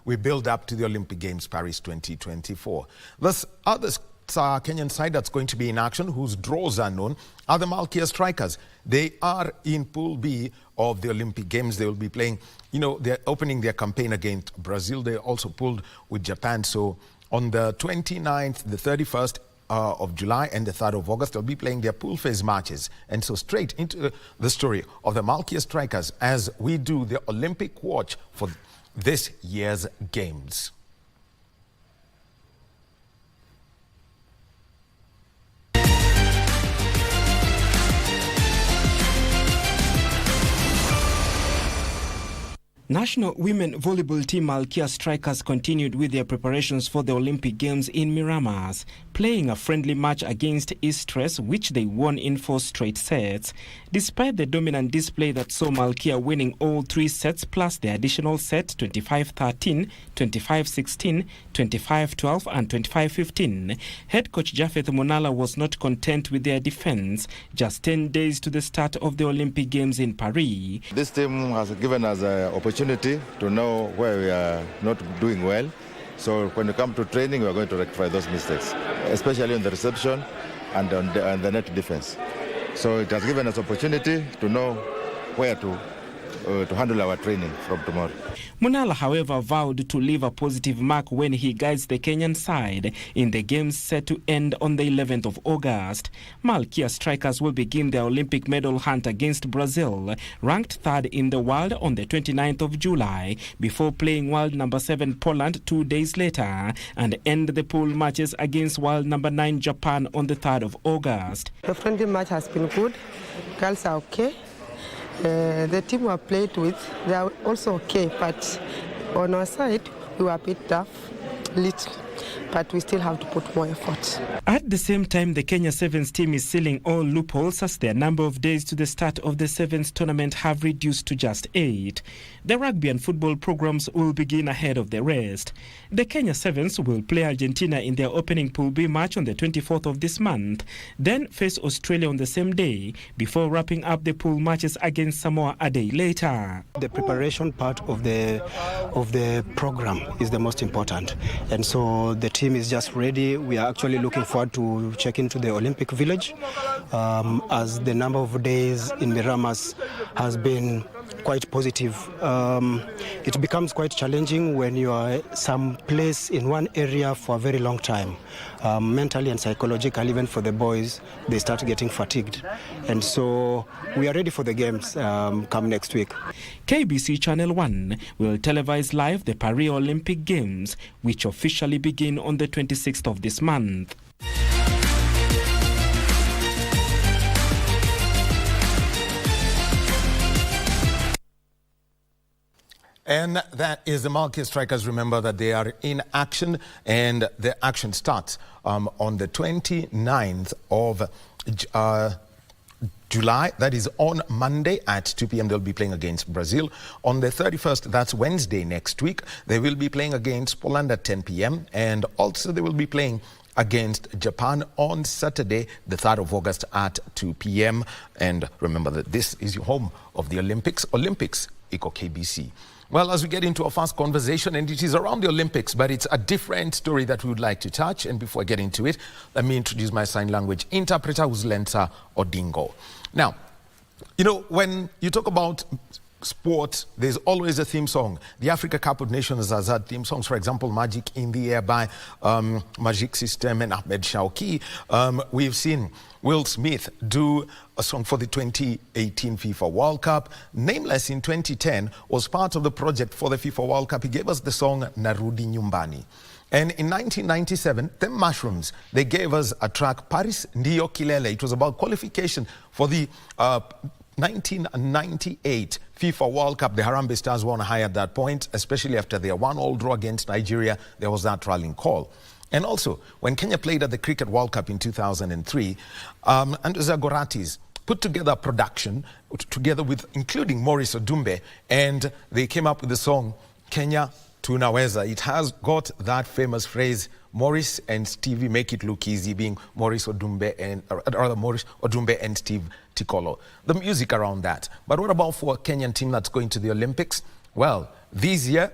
we build up to the Olympic Games Paris 2024. This other Kenyan side that's going to be in action, whose draws are known, are the Malkia Strikers. They are in Pool B of the Olympic Games. They will be playing, they're opening their campaign against Brazil. They also pulled with Japan. So on the 29th, the 31st of July and the 3rd of August, they'll be playing their pool phase matches. And so straight into the story of the Malkia Strikers as we do the Olympic watch for this year's Games. National women volleyball team Malkia Strikers continued with their preparations for the Olympic Games in Miramas, playing a friendly match against Istres, which they won in 4 straight sets. Despite the dominant display that saw Malkia winning all 3 sets plus the additional set 25-13, 25-16, 25-12 and 25-15, head coach Japheth Munala was not content with their defense just 10 days to the start of the Olympic Games in Paris. This team has given us an opportunity to know where we are not doing well. So when we come to training, we are going to rectify those mistakes, especially on the reception and on the net defense. So it has given us opportunity to know where to handle our training from tomorrow. Munala, however, vowed to leave a positive mark when he guides the Kenyan side in the games set to end on the 11th of August. Malkia Strikers will begin their Olympic medal hunt against Brazil, ranked 3rd in the world, on the 29th of July, before playing world number 7 Poland 2 days later, and end the pool matches against world number 9 Japan on the 3rd of August. The friendly match has been good. Girls are okay. The team we have played with, they are also okay, but on our side, we were a bit tough, little, but we still have to put more effort. At the same time, the Kenya Sevens team is sealing all loopholes as their number of days to the start of the Sevens tournament have reduced to just 8. The rugby and football programs will begin ahead of the rest. The Kenya Sevens will play Argentina in their opening Pool B match on the 24th of this month, then face Australia on the same day, before wrapping up the pool matches against Samoa a day later. The preparation part of the program is the most important, and so the team is just ready. We are actually looking forward to check into the Olympic Village, as the number of days in Miramas has been quite positive. It becomes quite challenging when you are someplace in one area for a very long time. Mentally and psychologically, even for the boys, they start getting fatigued. And so we are ready for the games come next week. KBC Channel 1 will televise live the Paris Olympic Games, which officially begin on the 26th of this month. And that is the Malkia Strikers. Remember that they are in action, and the action starts on the 29th of July. That is on Monday at 2 p.m. They'll be playing against Brazil. On the 31st, that's Wednesday next week, they will be playing against Poland at 10 p.m. And also they will be playing against Japan on Saturday, the 3rd of August at 2 p.m. And remember that this is your home of the Olympics. Olympics equal KBC. Well, as we get into our first conversation, and it is around the Olympics, but it's a different story that we would like to touch. And before I get into it, let me introduce my sign language interpreter, who's Lensa Odingo. Now, when you talk about sport, there's always a theme song. The Africa Cup of Nations has had theme songs. For example, Magic in the Air by Magic System and Ahmed Shauki. We've seen Will Smith do a song for the 2018 FIFA World Cup. Nameless in 2010 was part of the project for the FIFA World Cup. He gave us the song Narudi Nyumbani. And in 1997, the Mushrooms, they gave us a track, Paris Ndio Kilele. It was about qualification for the 1998 FIFA World Cup. The Harambee Stars won high at that point, especially after their 1-1 draw against Nigeria. There was that rallying call. And also, when Kenya played at the Cricket World Cup in 2003, Andrew Zagoratis put together a production, together with, including Maurice Odumbe, and they came up with the song, Kenya Tunaweza. It has got that famous phrase, Maurice and Stevie make it look easy, being Maurice Odumbe and Steve Tikolo. The music around that. But what about for a Kenyan team that's going to the Olympics? Well, this year,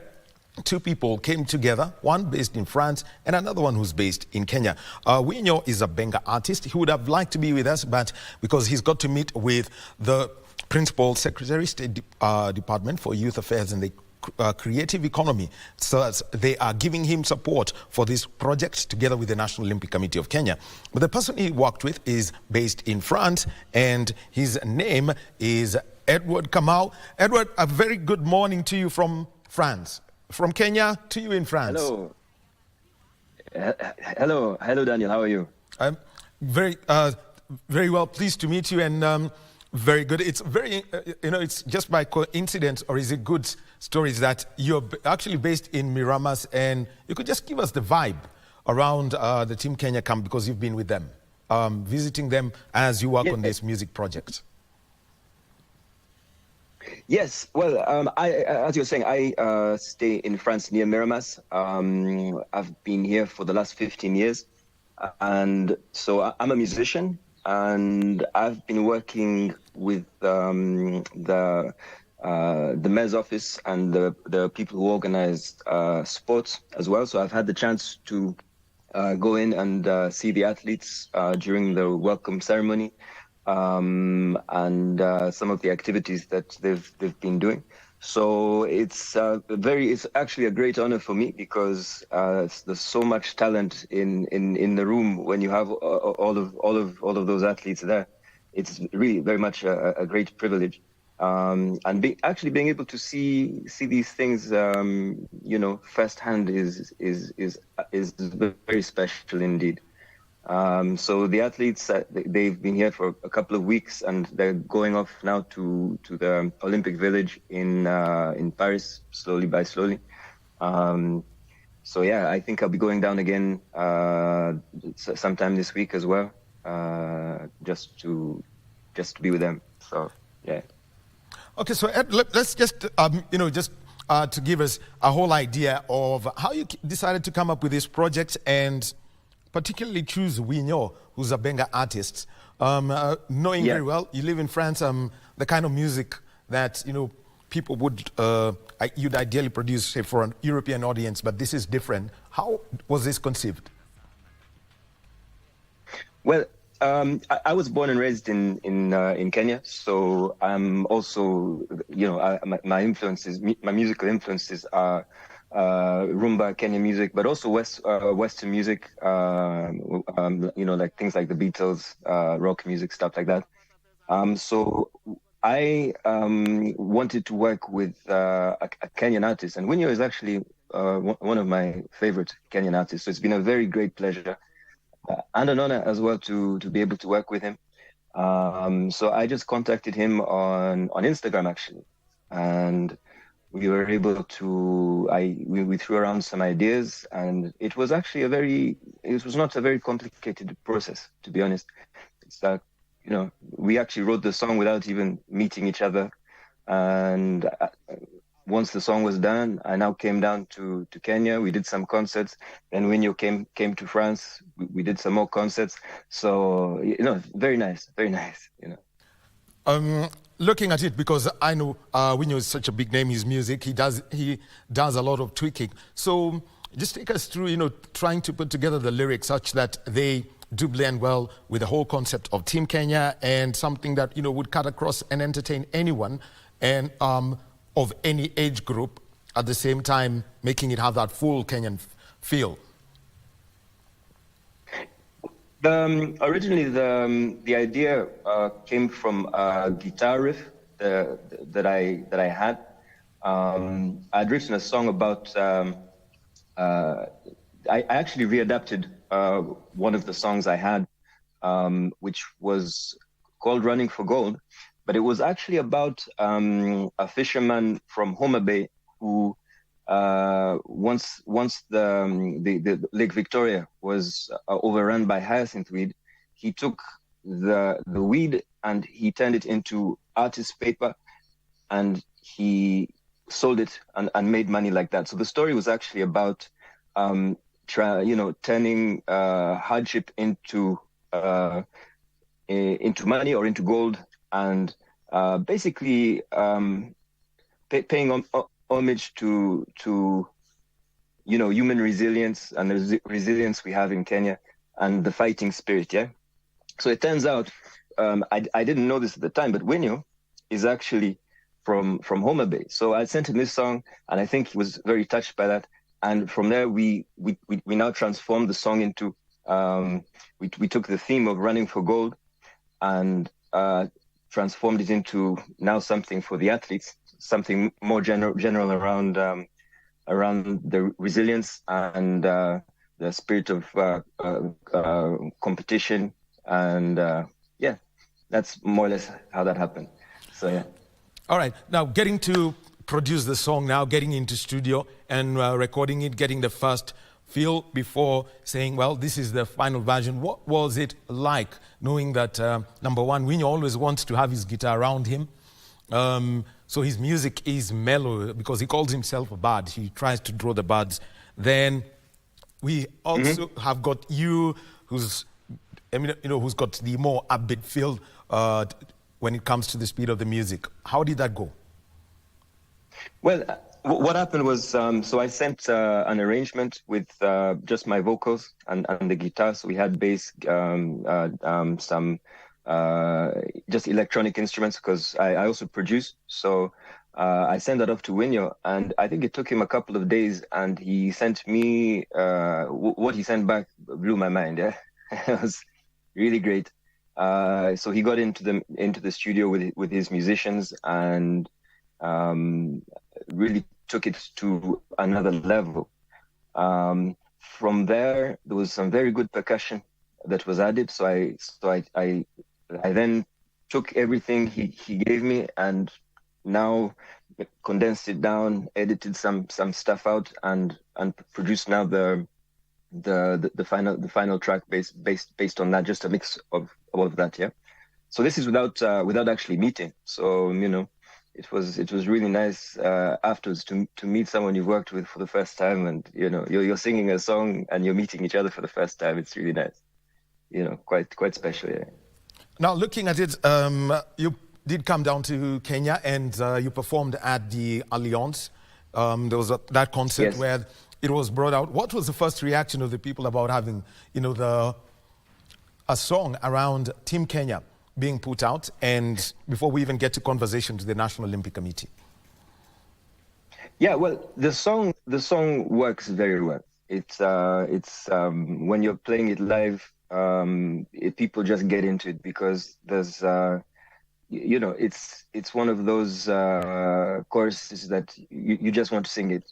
two people came together, one based in France and another one who's based in Kenya. Winyo is a Benga artist. He would have liked to be with us, but because he's got to meet with the Principal Secretary, State Department for Youth Affairs and the Creative Economy, so they are giving him support for this project together with the National Olympic Committee of Kenya. But the person he worked with is based in France, and his name is Edward Kamau. Edward, a very good morning to you from France. From Kenya to you in France. Hello. Hello, Daniel. How are you? I'm very well. Pleased to meet you, and very good. It's very, it's just by coincidence, or is it good stories that you're actually based in Miramas, and you could just give us the vibe around the Team Kenya camp, because you've been with them, visiting them as you work on this music project. Yes, well, as you're saying, I stay in France near Miramas. I've been here for the last 15 years. And so I'm a musician, and I've been working with the mayor's office and the people who organize sports as well. So I've had the chance to go in and see the athletes during the welcome ceremony. And some of the activities that they've been doing. So it's actually a great honor for me, because there's so much talent in the room when you have all of those athletes there. It's really very much a great privilege, and actually being able to see these things firsthand is very special indeed. So the athletes, they've been here for a couple of weeks, and they're going off now to the Olympic Village in Paris, slowly by slowly. So yeah, I think I'll be going down again sometime this week as well, just to be with them. So yeah. Okay, so Ed, let's just to give us a whole idea of how you decided to come up with this project, and particularly choose Winyo, who's a Benga artist. Knowing very well, you live in France, the kind of music that people would you'd ideally produce, say, for an European audience, but this is different. How was this conceived? Well, I was born and raised in Kenya, so I'm also my musical influences are rumba, Kenyan music, but also Western music, like things like the Beatles, rock music, stuff like that. So I wanted to work with a Kenyan artist, and Winyo is actually one of my favorite Kenyan artists. So it's been a very great pleasure and an honor as well to be able to work with him. So I just contacted him on Instagram actually, and we were able to, we threw around some ideas, and it was actually it was not a very complicated process, to be honest. It's that, we actually wrote the song without even meeting each other. And once the song was done, I now came down to Kenya. We did some concerts. Then when you came to France, we did some more concerts. So, very nice, Looking at it, because I know Winyo is such a big name, his music, he does a lot of tweaking. So just take us through, trying to put together the lyrics such that they do blend well with the whole concept of Team Kenya, and something that, would cut across and entertain anyone, and of any age group, at the same time making it have that full Kenyan feel. Originally, the idea came from a guitar riff that I had. I'd written a song about. I actually readapted one of the songs I had, which was called "Running for Gold," but it was actually about a fisherman from Wahome Bay who. Once the Lake Victoria was overrun by hyacinth weed, he took the weed and he turned it into artist paper, and he sold it and made money like that. So the story was actually about turning hardship into money or into gold, and basically paying homage to human resilience and the resilience we have in Kenya and the fighting spirit, yeah? So it turns out, I didn't know this at the time, but Winyo is actually from Wahome. So I sent him this song, and I think he was very touched by that. And from there, we now transformed the song into, we took the theme of running for gold and transformed it into now something for the athletes, something more general around the resilience and the spirit of competition. And yeah, that's more or less how that happened. So yeah. All right, now getting to produce the song, now getting into studio and recording it, getting the first feel before saying, well, this is the final version. What was it like knowing that, number one, Winyo always wants to have his guitar around him, so his music is mellow because he calls himself a bard. He tries to draw the birds. Then we also have got you, who's got the more upbeat feel when it comes to the speed of the music. How did that go? Well, what happened was, so I sent an arrangement with just my vocals and the guitar. So we had bass, some just electronic instruments, because I also produce. So I sent that off to Winyo, and I think it took him a couple of days, and he sent me what he sent back blew my mind. Yeah, it was really great. So he got into the studio with his musicians and really took it to another level. From there was some very good percussion that was added. So I then took everything he gave me and now condensed it down, edited some stuff out, and produced now the final track based on that, just a mix of all of that. Yeah. So this is without actually meeting. So it was really nice afterwards to meet someone you've worked with for the first time, and you're singing a song and you're meeting each other for the first time. It's really nice, quite special. Yeah. Now looking at it, you did come down to Kenya and you performed at the Alliance. There was that concert where it was brought out. What was the first reaction of the people about having a song around Team Kenya being put out, and before we even get to conversation to the National Olympic Committee? Yeah, well, the song works very well. It's when you're playing it live, people just get into it because there's it's one of those choruses that you just want to sing it,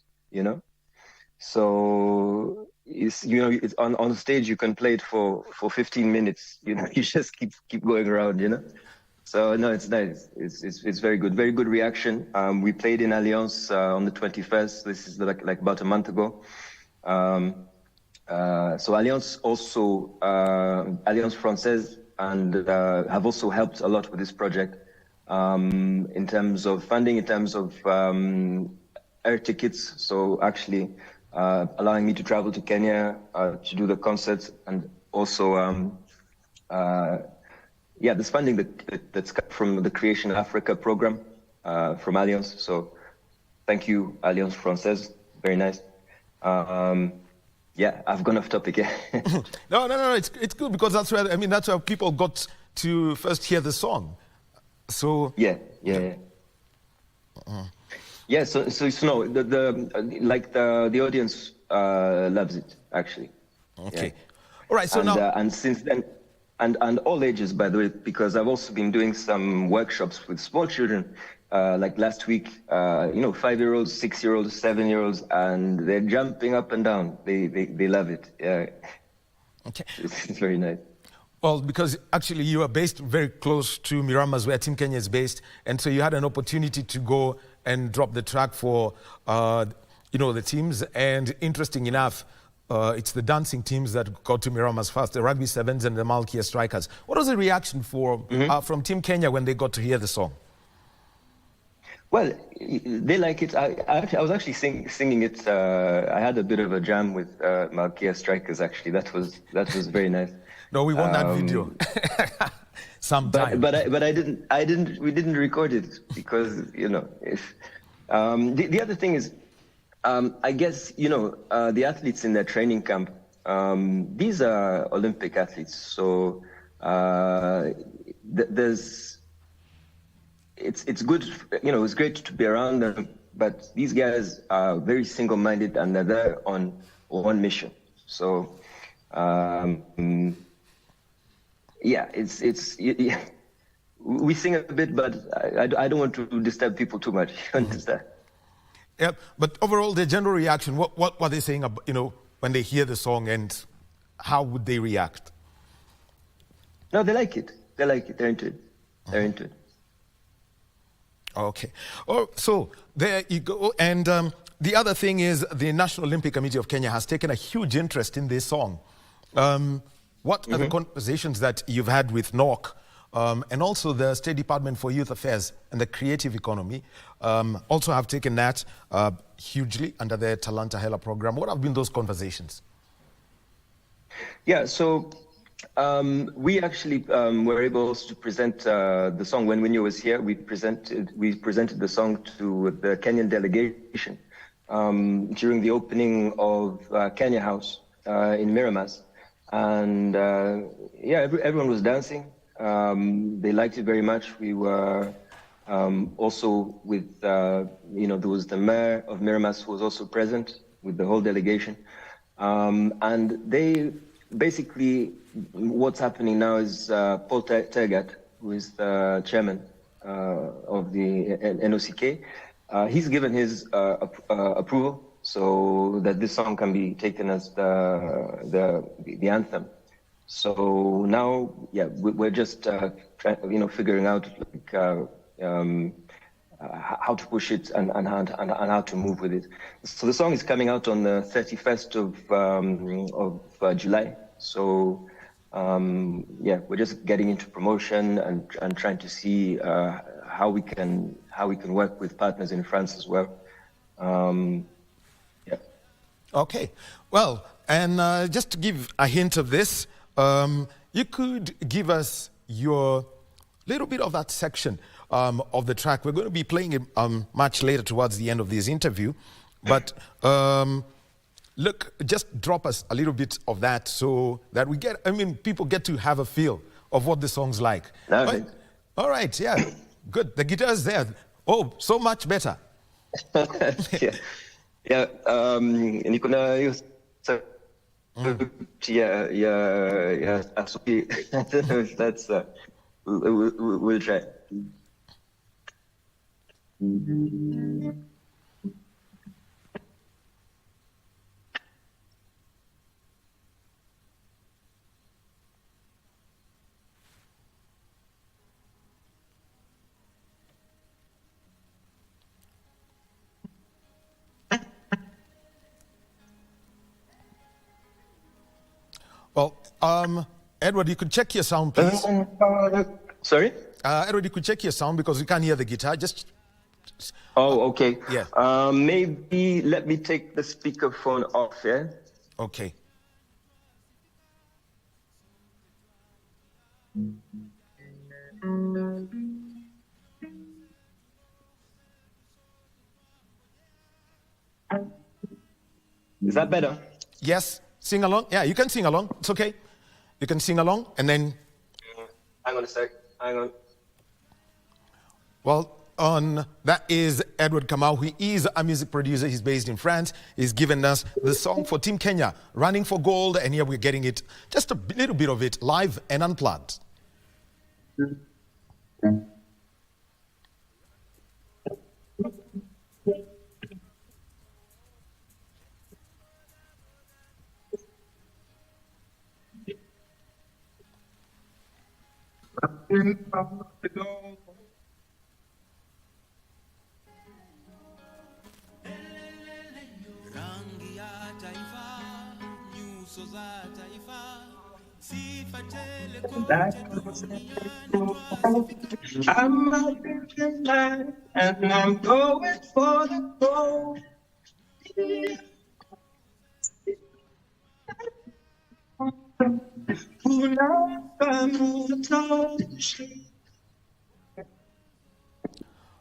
So it's on stage you can play it for 15 minutes. You just keep going around. So no, it's nice. It's very good reaction. We played in Alliance on the 21st. This is like about a month ago. So Alliance also Alliance Française and have also helped a lot with this project in terms of funding, in terms of air tickets. So actually allowing me to travel to Kenya to do the concerts, and also this funding that's come from the Creation Africa program from Alliance. So thank you, Alliance Française. Very nice. I've gone off topic. Yeah. No. It's good because that's where people got to first hear the song. So yeah. Yeah, so no, the audience loves it actually. Okay, yeah. All right. So now and since then, and all ages, by the way, because I've also been doing some workshops with small children. Like last week, 5-year-olds, 6-year-olds, 7-year-olds, and they're jumping up and down. They love it. Yeah. Okay. It's very nice. Well, because actually you are based very close to Miramas, where Team Kenya is based, and so you had an opportunity to go and drop the track for, the teams. And interesting enough, it's the dancing teams that got to Miramas first, the Rugby Sevens and the Malkia Strikers. What was the reaction from Team Kenya when they got to hear the song? Well, they like it. I was actually singing it. I had a bit of a jam with Malkia Strikers. Actually, that was very nice. No, we want that video. Sometime. But I didn't. We didn't record it because if the other thing is, I guess, the athletes in their training camp, these are Olympic athletes. So it's good, it's great to be around them, but these guys are very single-minded and they're there on one mission. So, we sing a bit, but I don't want to disturb people too much. You understand? Yeah, but overall, the general reaction, what were they saying about, when they hear the song, and how would they react? No, they like it. They like it. They're into it. They're into it. Okay. Oh, so there you go. And the other thing is the National Olympic Committee of Kenya has taken a huge interest in this song. What are the conversations that you've had with NOC and also the State Department for Youth Affairs and the Creative Economy also have taken that hugely under their Talanta Hela program? What have been those conversations? Yeah, so we actually were able to present the song when Winnie was here. We presented the song to the Kenyan delegation during the opening of Kenya House in Miramas, and everyone was dancing. They liked it very much. We were also with there was the mayor of Miramas who was also present with the whole delegation, and they basically, what's happening now is Paul Tergat, who is the chairman of the NOCK, he's given his approval so that this song can be taken as the anthem. So now, we're just figuring out how to push it and how to move with it. So the song is coming out on the 31st of July. So we're just getting into promotion and trying to see how we can work with partners in France as well. Okay. Well, and just to give a hint of this, you could give us your little bit of that section of the track. We're going to be playing it much later towards the end of this interview. But look, just drop us a little bit of that so that people get to have a feel of what the song's like. Okay. All right, yeah, good. The guitar's there. Oh, so much better. Niko na hiyo that's we'll try. Well, Edward, you could check your sound, please. Sorry? Edward, you could check your sound because we can't hear the guitar. Just. Oh, okay. Yeah. Maybe let me take the speakerphone off, yeah? Okay. Is that better? Yes. Sing along. Yeah, you can sing along. It's okay. You can sing along and then. Hang on a sec. Hang on. Well, that is Edward Kamau. He is a music producer. He's based in France. He's given us the song for Team Kenya, Running for Gold. And here we're getting it, just a little bit of it, live and unplugged. I'm a different man, and I'm going for the gold.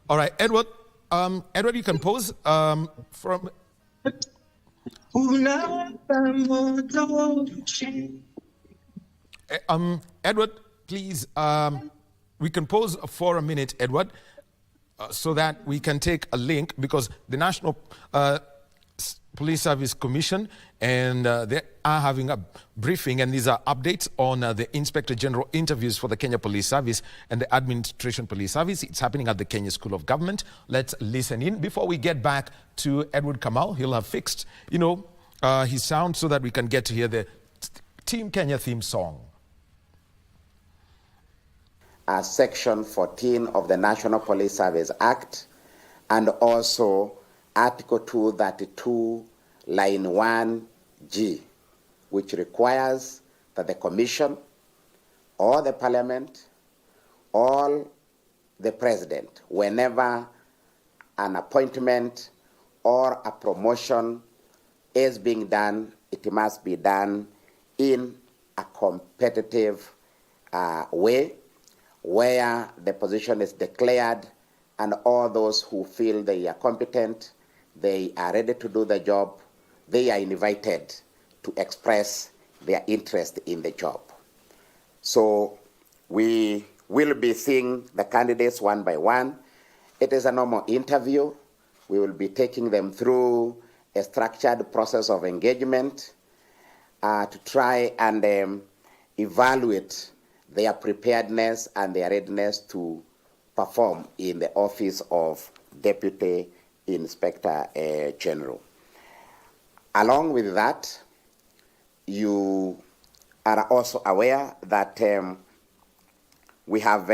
All right, Edward. Edward, you can pose from. Edward, please, we can pause for a minute, Edward, so that we can take a link, because the National Police Service Commission and they are having a briefing, and these are updates on the Inspector General interviews for the Kenya Police Service and the Administration Police Service. It's happening at the Kenya School of Government. Let's listen in before we get back to Edward Kamau. He'll have fixed, his sound so that we can get to hear the Team Kenya theme song. Section 14 of the National Police Service Act, and also Article 232, Line 1G, which requires that the Commission or the Parliament or the President, whenever an appointment or a promotion is being done, it must be done in a competitive way, where the position is declared and all those who feel they are competent, they are ready to do the job, they are invited to express their interest in the job. So we will be seeing the candidates one by one. It is a normal interview. We will be taking them through a structured process of engagement to try and evaluate their preparedness and their readiness to perform in the office of Deputy Inspector General. Along with that, you are also aware that we have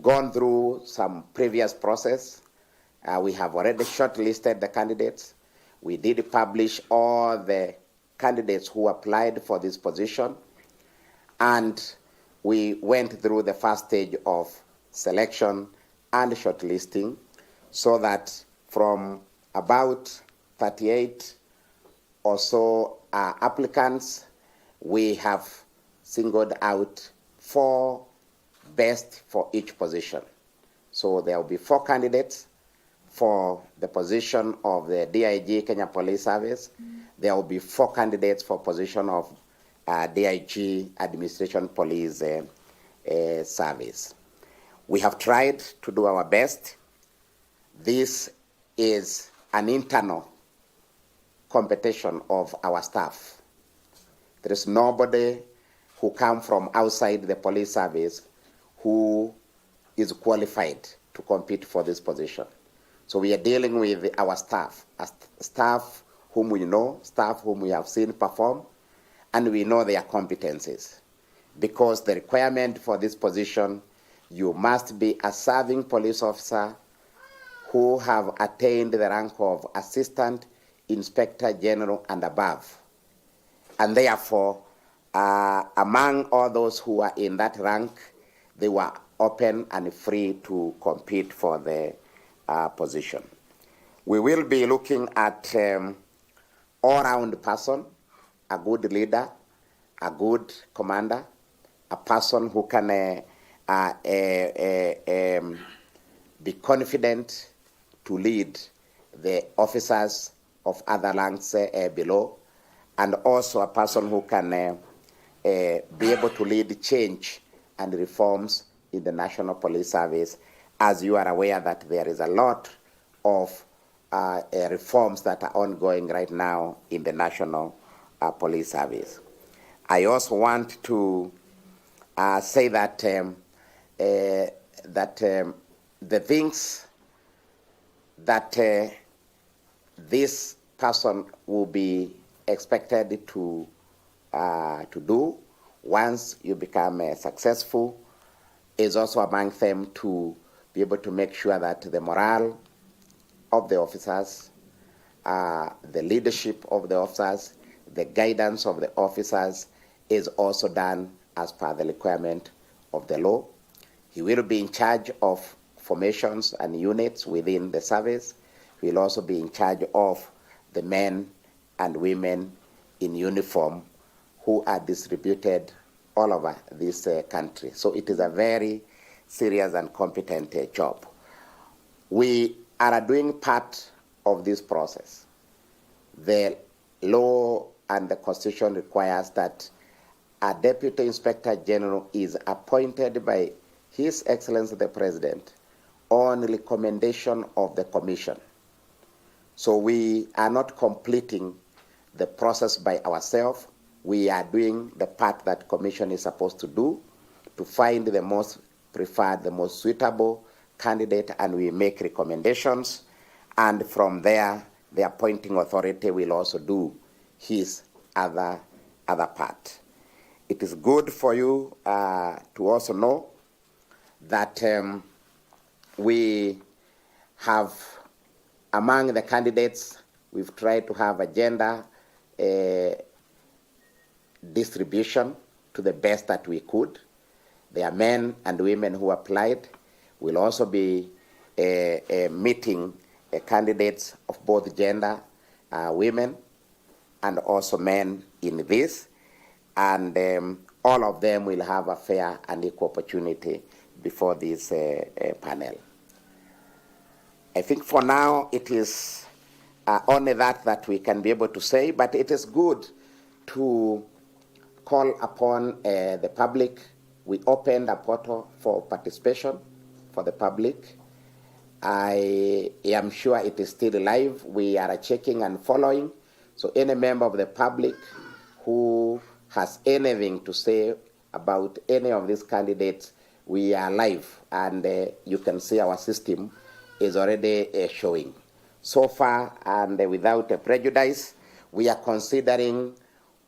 gone through some previous process. We have already shortlisted the candidates. We did publish all the candidates who applied for this position, and we went through the first stage of selection and shortlisting, so that from about 38 or so applicants, we have singled out 4 best for each position. So there will be 4 candidates for the position of the DIG Kenya Police Service. There will be 4 candidates for position of DIG Administration Police Service. We have tried to do our best. This is an internal competition of our staff. There is nobody who comes from outside the police service who is qualified to compete for this position. So we are dealing with our staff, staff whom we know, staff whom we have seen perform, and we know their competencies. Because the requirement for this position, you must be a serving police officer who have attained the rank of Assistant Inspector General and above. And therefore, among all those who are in that rank, they were open and free to compete for the position. We will be looking at all-round person, a good leader, a good commander, a person who can be confident to lead the officers of other ranks below, and also a person who can be able to lead change and reforms in the National Police Service, as you are aware that there is a lot of reforms that are ongoing right now in the National Police Service. I also want to say that the things that this person will be expected to do once you become successful is also among them to be able to make sure that the morale of the officers, the leadership of the officers, the guidance of the officers is also done as per the requirement of the law. He will be in charge of formations and units within the service. He will also be in charge of the men and women in uniform who are distributed all over this country. So it is a very serious and competent job. We are doing part of this process. The law and the Constitution requires that a Deputy Inspector General is appointed by His Excellency the President on recommendation of the Commission. So we are not completing the process by ourselves. We are doing the part that Commission is supposed to do to find the most preferred, the most suitable candidate, and we make recommendations. And from there, the appointing authority will also do his other part. It is good for you to also know that we have, among the candidates, we've tried to have a gender distribution to the best that we could. There are men and women who applied. We'll also be meeting candidates of both gender, women, and also men in this. And all of them will have a fair and equal opportunity before this panel. I think for now it is only that we can be able to say, but it is good to call upon the public. We opened a portal for participation for the public. I am sure it is still live. We are checking and following. So any member of the public who has anything to say about any of these candidates, we are live, and you can see our system is already showing. So far, and without a prejudice, we are considering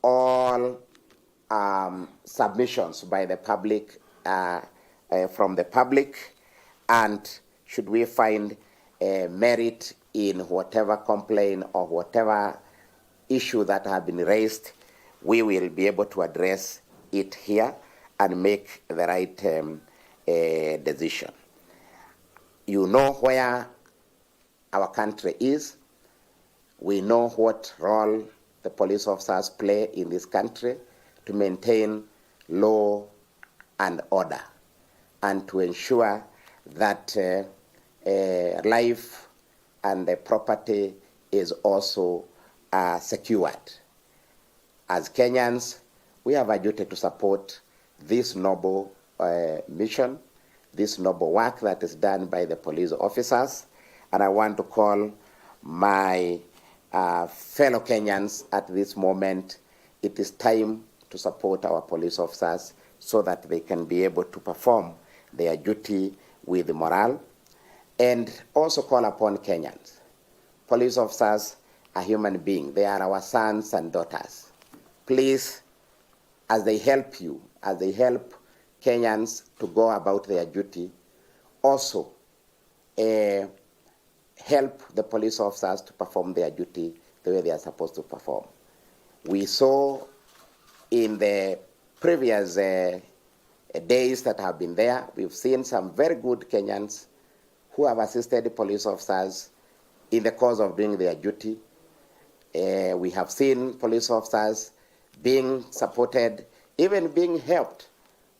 all submissions by the public, from the public, and should we find merit in whatever complaint or whatever issue that have been raised, we will be able to address it here and make the right decision. You know where our country is. We know what role the police officers play in this country to maintain law and order and to ensure that life and the property is also secured. As Kenyans, we have a duty to support this noble mission, this noble work that is done by the police officers. And I want to call my fellow Kenyans at this moment. It is time to support our police officers so that they can be able to perform their duty with morale, and also call upon Kenyans. Police officers are human beings. They are our sons and daughters. Please, as they help you, as they help Kenyans to go about their duty, also help the police officers to perform their duty the way they are supposed to perform. We saw in the previous days that have been there, we've seen some very good Kenyans who have assisted the police officers in the course of doing their duty. We have seen police officers being supported, even being helped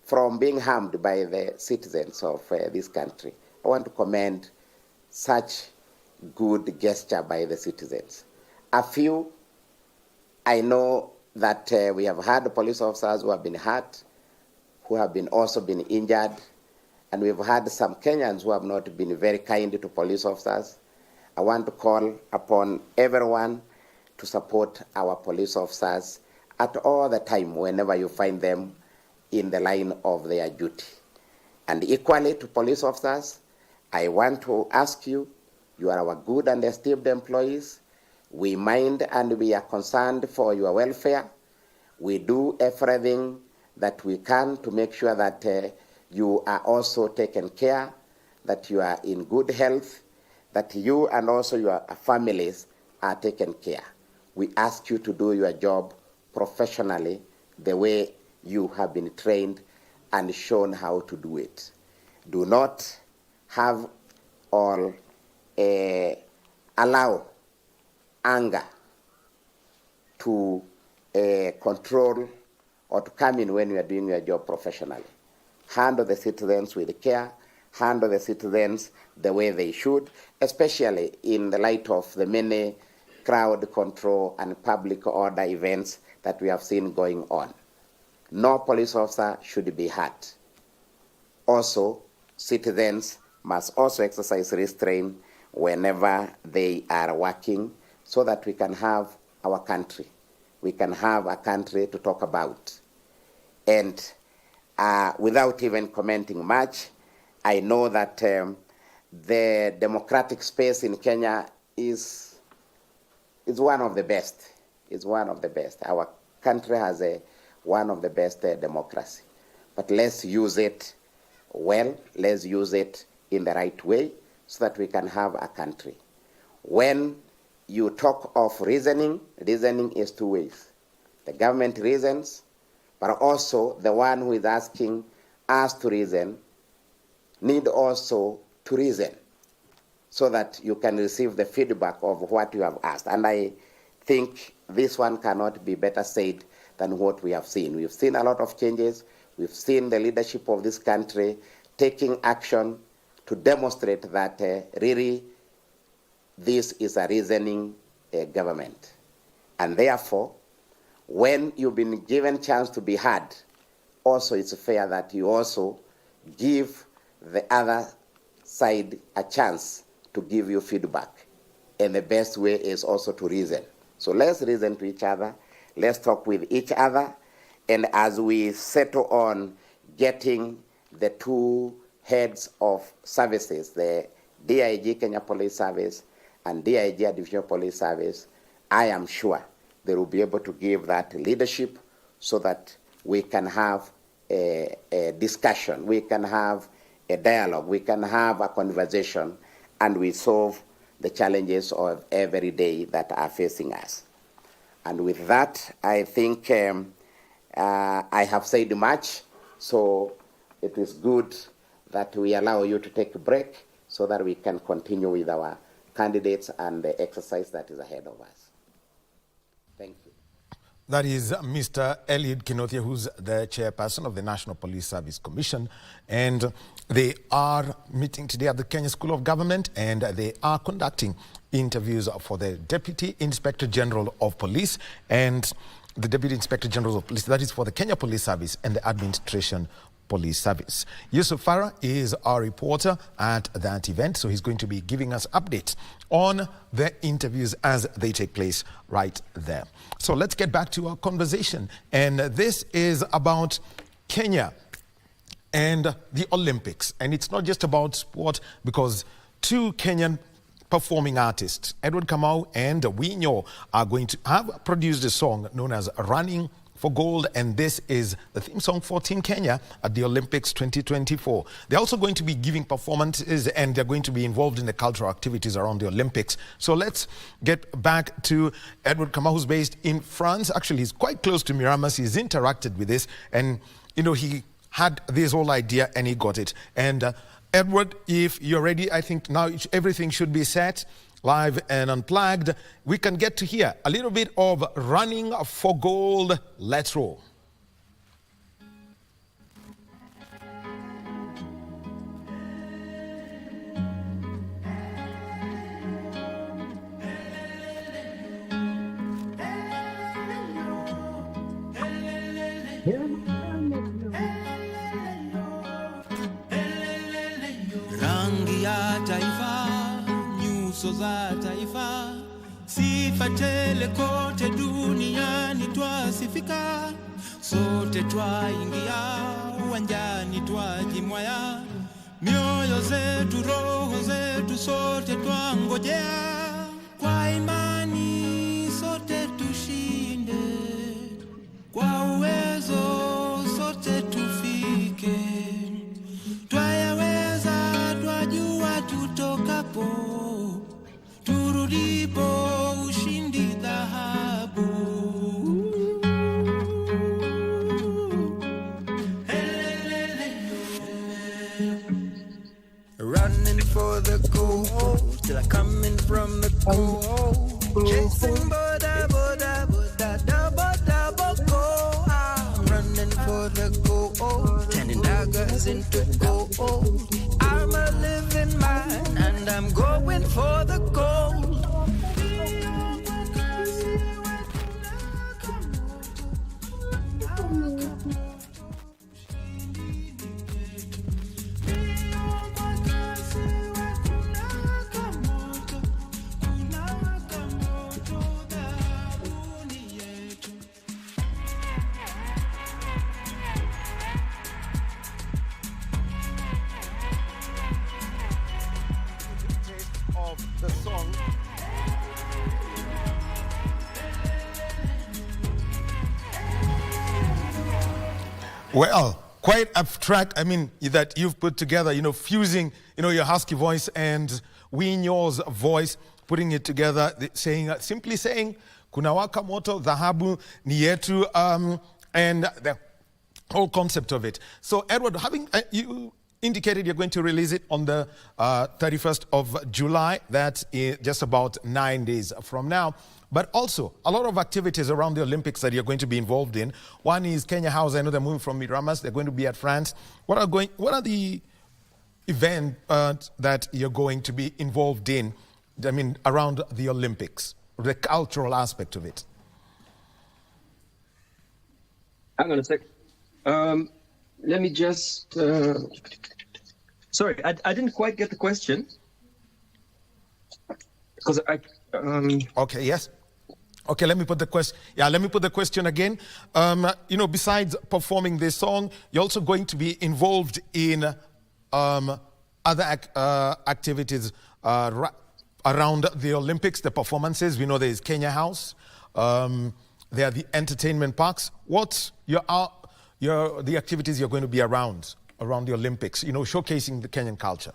from being harmed by the citizens of this country. I want to commend such good gesture by the citizens. A few, I know that we have had police officers who have been hurt, who have been also been injured, and we've had some Kenyans who have not been very kind to police officers. I want to call upon everyone to support our police officers at all the time whenever you find them in the line of their duty. And equally to police officers, I want to ask you, you are our good and esteemed employees. We mind and we are concerned for your welfare. We do everything that we can to make sure that you are also taken care, that you are in good health, that you and also your families are taken care. We ask you to do your job professionally the way you have been trained and shown how to do it. Do not have or allow anger to control or to come in when you are doing your job professionally. Handle the citizens with care, handle the citizens the way they should, especially in the light of the many crowd control and public order events that we have seen going on. No police officer should be hurt. Also, citizens must also exercise restraint whenever they are working so that we can have our country. We can have a country to talk about. And without even commenting much, I know that the democratic space in Kenya is one of the best. It's one of the best. Our country has one of the best democracy. But let's use it well. Let's use it in the right way so that we can have a country. When you talk of reasoning is two ways. The government reasons, but also the one who is asking us to reason need also to reason so that you can receive the feedback of what you have asked. And I think this one cannot be better said than what we have seen. We've seen a lot of changes. We've seen the leadership of this country taking action to demonstrate that really this is a reasoning government. And therefore, when you've been given chance to be heard, also it's fair that you also give the other side a chance to give you feedback. And the best way is also to reason. So let's reason to each other. Let's talk with each other. And as we settle on getting the two heads of services, the DIG Kenya Police Service and DIG Divisional Police Service, I am sure they will be able to give that leadership so that we can have a discussion, we can have a dialogue, we can have a conversation, and we solve the challenges of every day that are facing us. And with that, I think I have said much, so it is good that we allow you to take a break so that we can continue with our candidates and the exercise that is ahead of us. Thank you. That is Mr. Eliud Kinothia, who's the chairperson of the National Police Service Commission. And they are meeting today at the Kenya School of Government, and they are conducting interviews for the Deputy Inspector General of Police and the Deputy Inspector General of Police. That is for the Kenya Police Service and the Administration Police Service. Yusuf Farah is our reporter at that event, so he's going to be giving us updates on the interviews as they take place right there. So let's get back to our conversation, and this is about Kenya and the Olympics. And it's not just about sport, because two Kenyan performing artists, Edward Kamau and Winyo, are going to have produced a song known as Running for Gold, and this is the theme song for Team Kenya at the Olympics 2024. They're also going to be giving performances, and they're going to be involved in the cultural activities around the Olympics. So let's get back to Edward Kamau, who's based in France. Actually, he's quite close to Miramas. He's interacted with this, and he had this whole idea and he got it. And Edward, if you're ready, I think now everything should be set. Live and unplugged, we can get to hear a little bit of Running for Gold. Let's roll. Rangi ya taifa, nyuso za taifa, sifa tele kote duniani twasifika, sote twaingia uwanjani twajimwaya, mioyo zetu roho zetu sote twangojea, kwa imani sote tushinde, kwa uwezo sote tufike, twayaweza twajua tutokapo, turudipo ushindi dhahabu. Running for the gold, till I'm coming from the cold, chasing boda boda boda double double gold. I'm running for the gold, turning daggers into gold. I'm a living man and I'm going for the gold. Well, quite abstract. I mean, that you've put together, fusing, your husky voice and Winyo's voice, putting it together, simply saying, kuna waka moto, dhahabu ni yetu, and the whole concept of it. So, Edward, you indicated you're going to release it on the 31st of July. That's just about 9 days from now. But also, a lot of activities around the Olympics that you're going to be involved in. One is Kenya House. I know they're moving from Miramas. They're going to be at France. What are the events that you're going to be involved in, I mean, around the Olympics, the cultural aspect of it? Hang on a sec. Let me just... Sorry, I didn't quite get the question. Because Okay, yes. Okay, let me put the question. Yeah, let me put the question again. Besides performing this song, you're also going to be involved in other activities around the Olympics, the performances. We know there is Kenya House. There are the entertainment parks. What's the activities you're going to be around the Olympics? Showcasing the Kenyan culture.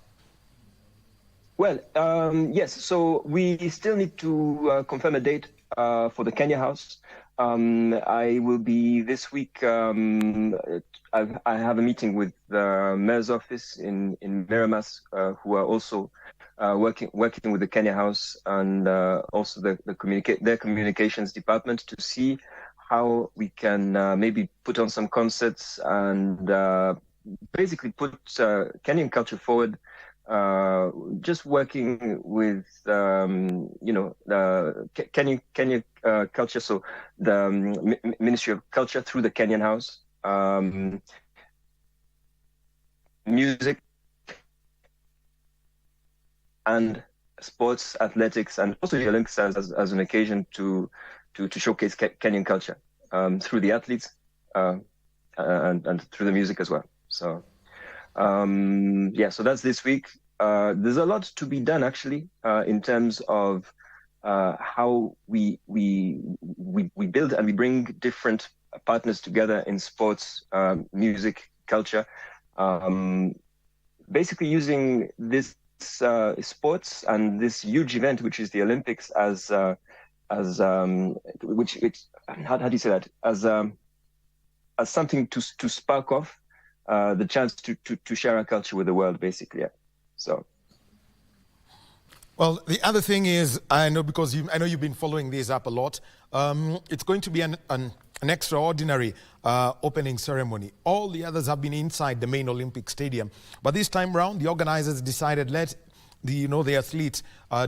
Well, yes. So we still need to confirm a date for the Kenya House. I will be this week. I have a meeting with the mayor's office in Miramas, who are also working with the Kenya House and also their communications department to see how we can maybe put on some concerts and basically put Kenyan culture forward. Just working with Kenyan culture, so the Ministry of Culture through the Kenyan House, music and sports, athletics, and also the Olympics as an occasion to showcase Kenyan culture through the athletes and through the music as well. So. So that's this week. There's a lot to be done actually in terms of how we build and we bring different partners together in sports, music, culture. Basically using this sports and this huge event, which is the Olympics, as how do you say that? As something to spark off. The chance to share our culture with the world, basically. Yeah. So. Well, the other thing is, I know because I know you've been following this up a lot. It's going to be an extraordinary opening ceremony. All the others have been inside the main Olympic stadium, but this time round, the organizers decided let the athletes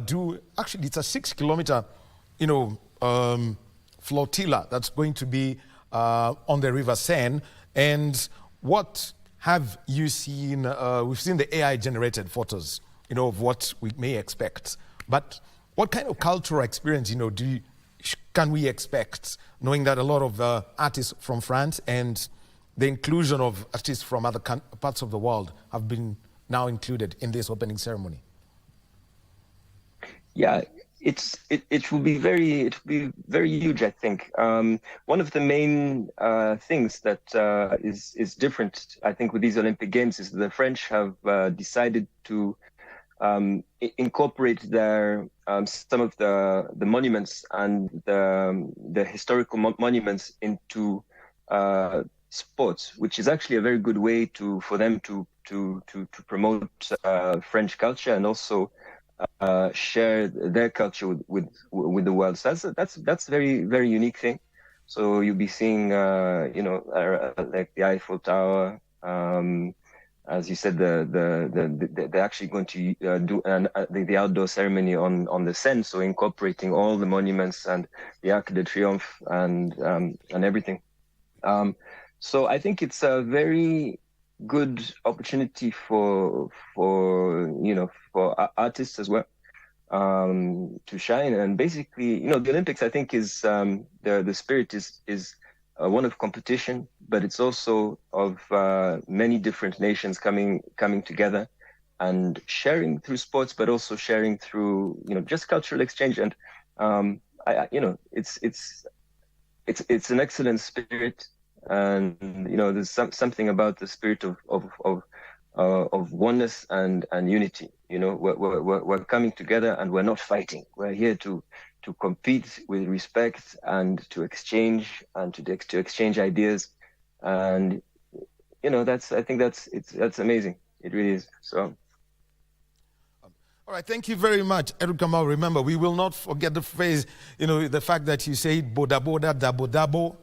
do. Actually, it's a 6-kilometer, flotilla that's going to be on the River Seine. And what have you seen? We've seen the AI-generated photos, of what we may expect. But what kind of cultural experience, can we expect, knowing that a lot of artists from France and the inclusion of artists from other parts of the world have been now included in this opening ceremony? Yeah. It will be very huge, I think. One of the main things that is different, I think, with these Olympic Games is the French have decided to incorporate their some of the monuments and the historical monuments into sports, which is actually a very good way for them to promote French culture and also share their culture with the world. So that's very, very unique thing. So you'll be seeing like the Eiffel Tower. As you said, they're actually going to do the outdoor ceremony on the Seine, so incorporating all the monuments and the Arc de Triomphe and everything. So I think it's a very good opportunity for artists as well to shine. And basically, the Olympics, I think, is the spirit is one of competition, but it's also of many different nations coming together and sharing through sports, but also sharing through just cultural exchange. And it's an excellent spirit. And there's something about the spirit of oneness and unity. We're coming together, and we're not fighting. We're here to compete with respect and to exchange to exchange ideas. And I think that's amazing. It really is. So. All right, thank you very much, Edward Kamau. Remember, we will not forget the phrase, the fact that you say boda boda, dabo dabo,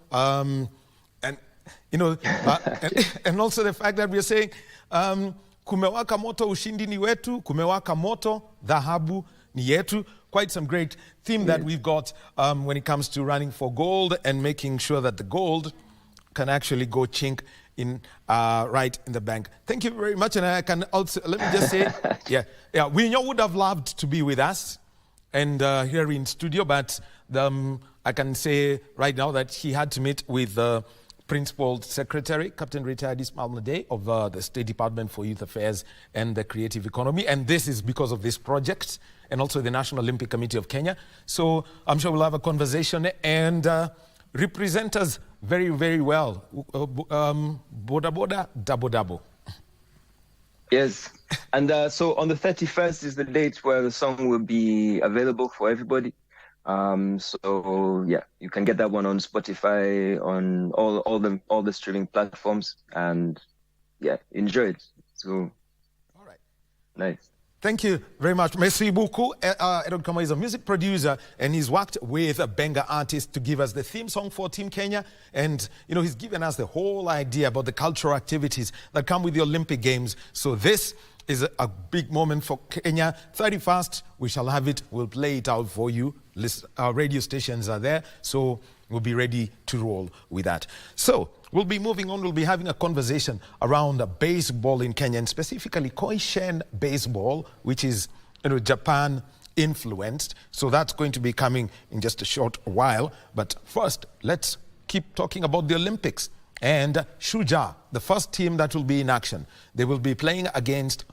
and also the fact that we are saying, kumewaka moto, ushindi ni wetu, kumewaka moto, dhahabu ni yetu. Quite some great theme that we've got when it comes to running for gold and making sure that the gold can actually go chink in right in the bank. Thank you very much. And I can also, let me just say, we would have loved to be with us and here in studio, but I can say right now that he had to meet with the Principal Secretary, Captain Retired Ismail Nade of the State Department for Youth Affairs and the Creative Economy. And this is because of this project and also the National Olympic Committee of Kenya. So I'm sure we'll have a conversation and represent us very, very well. Boda boda, dabo dabo. Yes. And so on the 31st is the date where the song will be available for everybody. So yeah, you can get that one on Spotify, on all the streaming platforms, and yeah, enjoy it. So, all right, nice. Thank you very much. Merci beaucoup. Edward Kamau is a music producer, and he's worked with a Benga artist to give us the theme song for Team Kenya. And, he's given us the whole idea about the cultural activities that come with the Olympic Games. So this is a big moment for Kenya. 31st, we shall have it. We'll play it out for you. Our radio stations are there, so we'll be ready to roll with that. So we'll be moving on. We'll be having a conversation around baseball in Kenya, and specifically Koishen baseball, which is Japan influenced. So that's going to be coming in just a short while. But first, let's keep talking about the Olympics. And Shuja, the first team that will be in action, they will be playing against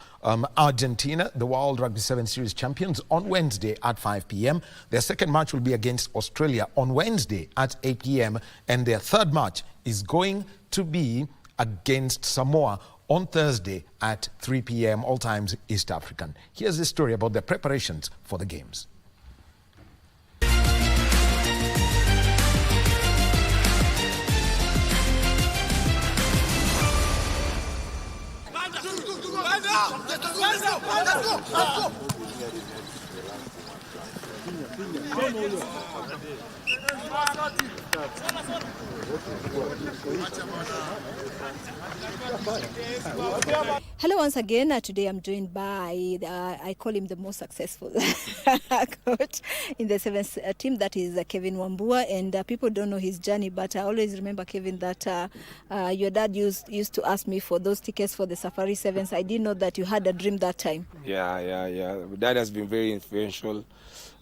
Argentina, the World Rugby 7 Series champions, on Wednesday at 5 p.m. Their second match will be against Australia on Wednesday at 8 p.m. And their third match is going to be against Samoa on Thursday at 3 p.m. all times East African. Here's the story about their preparations for the games. Hello once again. Today I'm joined by, I call him the most successful coach in the 7th team, that is Kevin Wambua. And people don't know his journey, but I always remember, Kevin, that your dad used to ask me for those tickets for the Safari Sevens. I didn't know that you had a dream that time. Yeah. My dad has been very influential.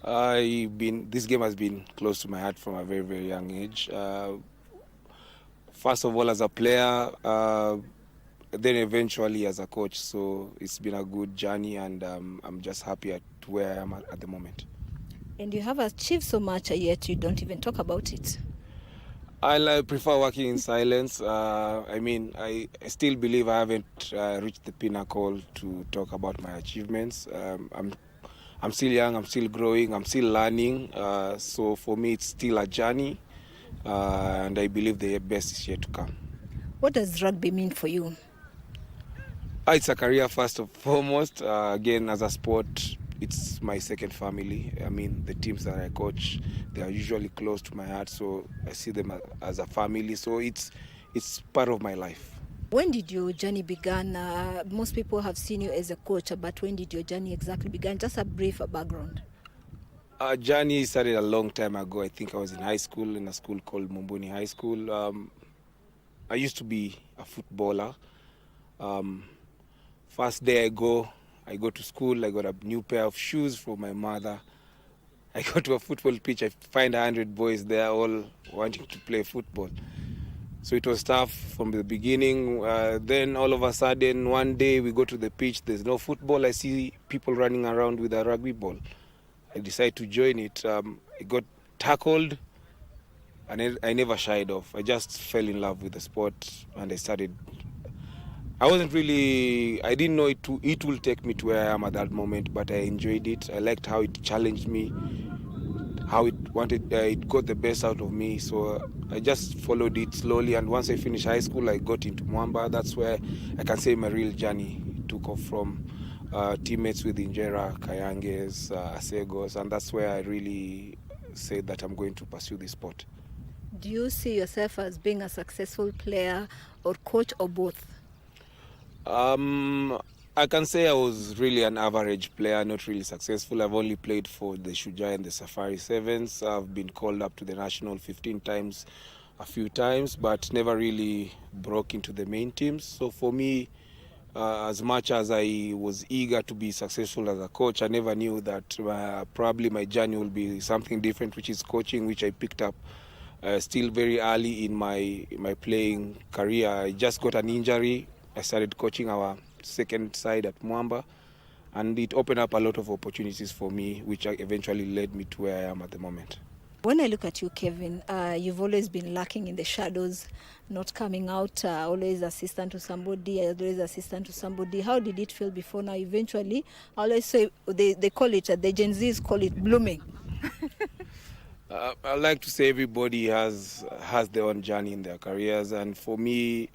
This game has been close to my heart from a very, very young age. First of all, as a player, then eventually as a coach. So it's been a good journey, and I'm just happy at where I am at the moment. And you have achieved so much, yet you don't even talk about it. I prefer working in silence. I still believe I haven't reached the pinnacle to talk about my achievements. I'm still young, I'm still growing, I'm still learning. So for me, it's still a journey, and I believe the best is yet to come. What does rugby mean for you? It's a career first and foremost. Again, as a sport, it's my second family. I mean, the teams that I coach, they are usually close to my heart, so I see them as a family. So it's part of my life. When did your journey begin? Most people have seen you as a coach, but when did your journey exactly begin? Just a brief background. Our journey started a long time ago. I think I was in high school, in a school called Mumbuni High School. I used to be a footballer. First day I go to school, I got a new pair of shoes for my mother. I go to a football pitch, I find 100 boys there all wanting to play football. So it was tough from the beginning. Then all of a sudden, one day we go to the pitch, there's no football. I see people running around with a rugby ball. I decide to join it. I got tackled. I never shied off. I just fell in love with the sport, and I didn't know it will take me to where I am at that moment, but I enjoyed it. I liked how it challenged me, how it got the best out of me. So I just followed it slowly, and once I finished high school, I got into Mwamba. That's where I can say my real journey took off from. Teammates with Injera, Kayanges, Asegos, and that's where I really said that I'm going to pursue this sport. Do you see yourself as being a successful player or coach or both? I can say I was really an average player, not really successful. I've only played for the Shujaa and the Safari Sevens. I've been called up to the national 15 times, a few times, but never really broke into the main teams. So for me, as much as I was eager to be successful as a coach, I never knew that probably my journey will be something different, which is coaching, which I picked up still very early in my playing career. I just got an injury. I started coaching our second side at Mwamba, and it opened up a lot of opportunities for me, which eventually led me to where I am at the moment. When I look at you, Kevin, you've always been lurking in the shadows, not coming out, always assistant to somebody, always assistant to somebody. How did it feel before now? Eventually, I always say, they call it, the Gen Zs call it blooming. I like to say everybody has their own journey in their careers, and for me,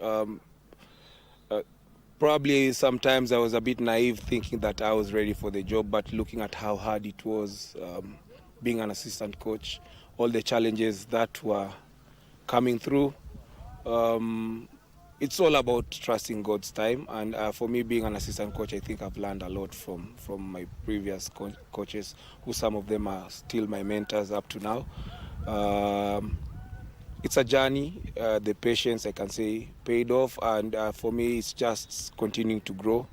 probably sometimes I was a bit naive thinking that I was ready for the job, but looking at how hard it was being an assistant coach, all the challenges that were coming through, it's all about trusting God's time. And for me, being an assistant coach, I think I've learned a lot from my previous coaches, who some of them are still my mentors up to now. It's a journey. The patience, I can say, paid off, and for me, it's just continuing to grow.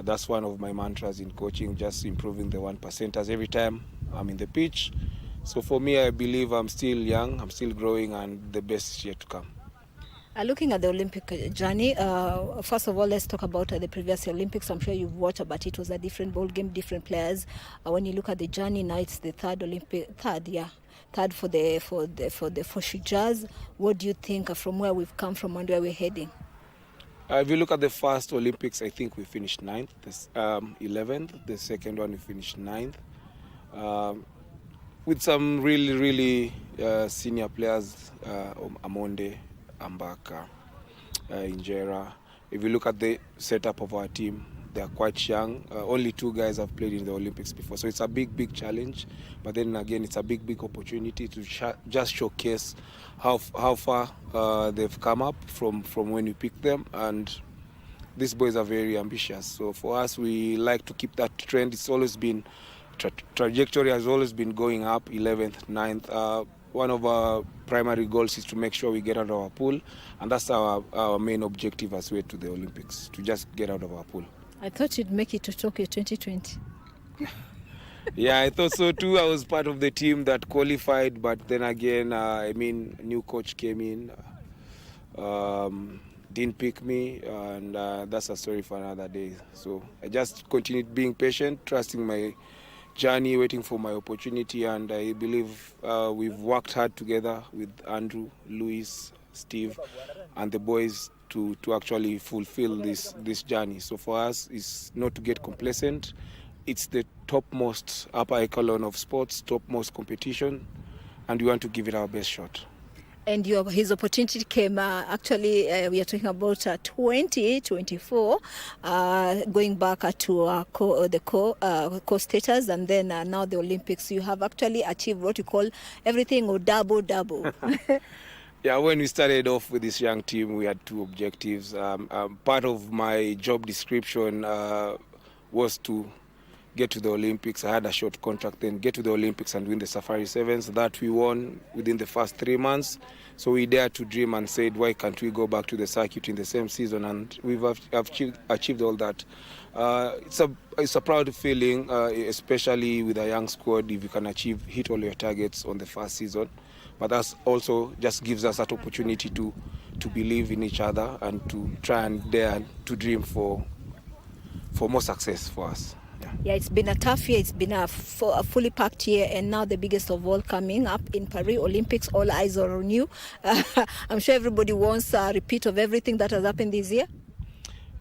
That's one of my mantras in coaching, just improving the 1%ers every time I'm in the pitch. So for me, I believe I'm still young, I'm still growing, and the best is yet to come. Looking at the Olympic journey, first of all, let's talk about the previous Olympics. I'm sure you've watched, but it was a different ball game, different players. When you look at the journey now, it's the third for Shujaas. What do you think from where we've come from and where we're heading? If you look at the first Olympics, I think we finished 9th, 11th. The second one we finished 9th. With some really senior players, Amonde, Ambaka, Injera. If you look at the setup of our team, they are quite young. Only 2 guys have played in the Olympics before, so it's a big challenge. But then again, it's a big opportunity to just showcase how far they've come up from when we picked them. And these boys are very ambitious. So for us, we like to keep that trend. It's always been trajectory has always been going up, 11th, 9th. One of our primary goals is to make sure we get out of our pool, and that's our main objective as we head to the Olympics, to just get out of our pool. I thought you'd make it to Tokyo 2020. Yeah, I thought so too. I was part of the team that qualified, but then again, new coach came in, didn't pick me, and that's a story for another day. So I just continued being patient, trusting my journey, waiting for my opportunity, and I believe we've worked hard together with Andrew, Luis, Steve, and the boys to actually fulfill this journey. So for us, it's not to get complacent. It's the topmost upper echelon of sports, topmost competition, and we want to give it our best shot. And his opportunity came, we are talking about 2024, going back to the co-status, and then now the Olympics. You have actually achieved what you call everything or double. Yeah, when we started off with this young team, we had 2 objectives. Part of my job description was to get to the Olympics. I had a short contract then, get to the Olympics and win the Safari Sevens. That we won within the first 3 months. So we dared to dream and said, why can't we go back to the circuit in the same season? And we've achieved all that. It's a proud feeling, especially with a young squad, if you can hit all your targets on the first season. But that also just gives us that opportunity to believe in each other and to try and dare to dream for more success for us. Yeah, it's been a tough year. It's been a fully packed year, and now the biggest of all coming up in Paris Olympics. All eyes are on you. I'm sure everybody wants a repeat of everything that has happened this year.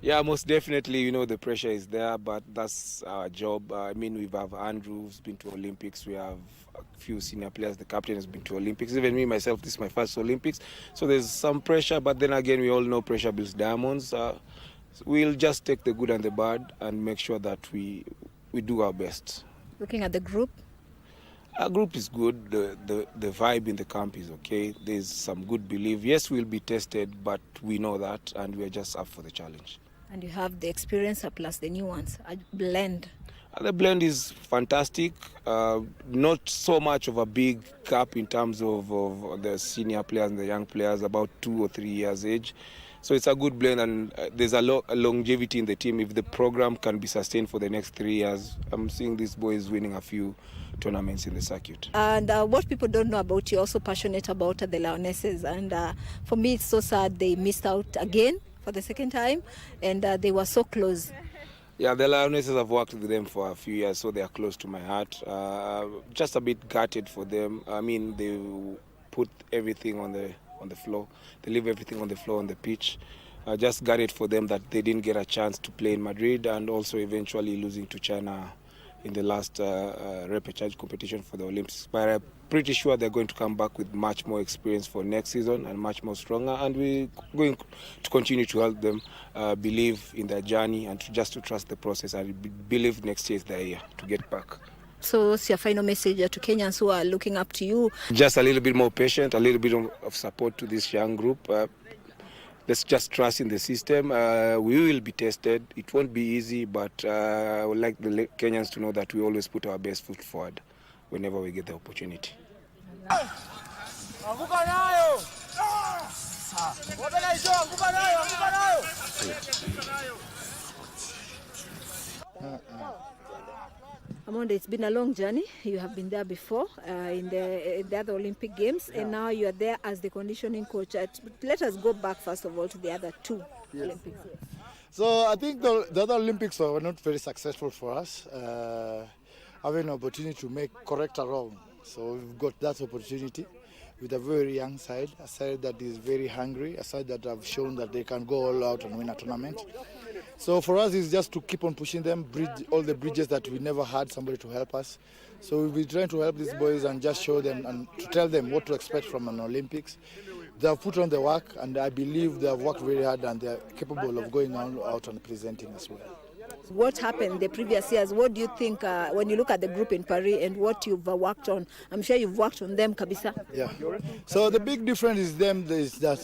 Yeah, most definitely. You know, the pressure is there, but that's our job. I mean, we have Andrew who's been to Olympics. We have a few senior players. The captain has been to Olympics. Even me, myself, this is my first Olympics. So there's some pressure, but then again, we all know pressure builds diamonds. So we'll just take the good and the bad and make sure that we do our best. Looking at the group? Our group is good. The vibe in the camp is okay. There's some good belief. Yes, we'll be tested, but we know that, and we're just up for the challenge. And you have the experience plus the new ones, a blend. The blend is fantastic. Not so much of a big gap in terms of the senior players and the young players, about 2 or 3 years age. So it's a good blend, and there's a longevity in the team. If the program can be sustained for the next 3 years, I'm seeing these boys winning a few tournaments in the circuit. And what people don't know about you, also passionate about the Lionesses. And for me, it's so sad they missed out again for the second time, and they were so close. Yeah, the Lionesses, have worked with them for a few years, so they are close to my heart. Just a bit gutted for them. I mean, they put everything on the floor. They leave everything on the floor on the pitch. Just gutted for them that they didn't get a chance to play in Madrid, and also eventually losing to China in the last repechage competition for the Olympics. But I'm pretty sure they're going to come back with much more experience for next season and much more stronger, and we're going to continue to help them believe in their journey and to trust the process, and believe next year is their year to get back. So what's your final message to Kenyans who are looking up to you? Just a little bit more patient, a little bit of support to this young group. Let's just trust in the system. We will be tested. It won't be easy, but I would like the Kenyans to know that we always put our best foot forward whenever we get the opportunity. Amonde, it's been a long journey. You have been there before in the other Olympic Games, and now you are there as the conditioning coach. Let us go back first of all to the other 2 Olympics. So I think the other Olympics were not very successful for us. Having an opportunity to correct a wrong. So we've got that opportunity with a very young side, a side that is very hungry, a side that have shown that they can go all out and win a tournament. So for us, it's just to keep on pushing them, bridge all the bridges that we never had somebody to help us. So we'll be trying to help these boys and just show them and to tell them what to expect from an Olympics. They have put on the work, and I believe they have worked very hard, and they are capable of going out and presenting as well. What happened the previous years? What do you think when you look at the group in Paris and what you've worked on? I'm sure you've worked on them, Kabisa. Yeah. So the big difference is that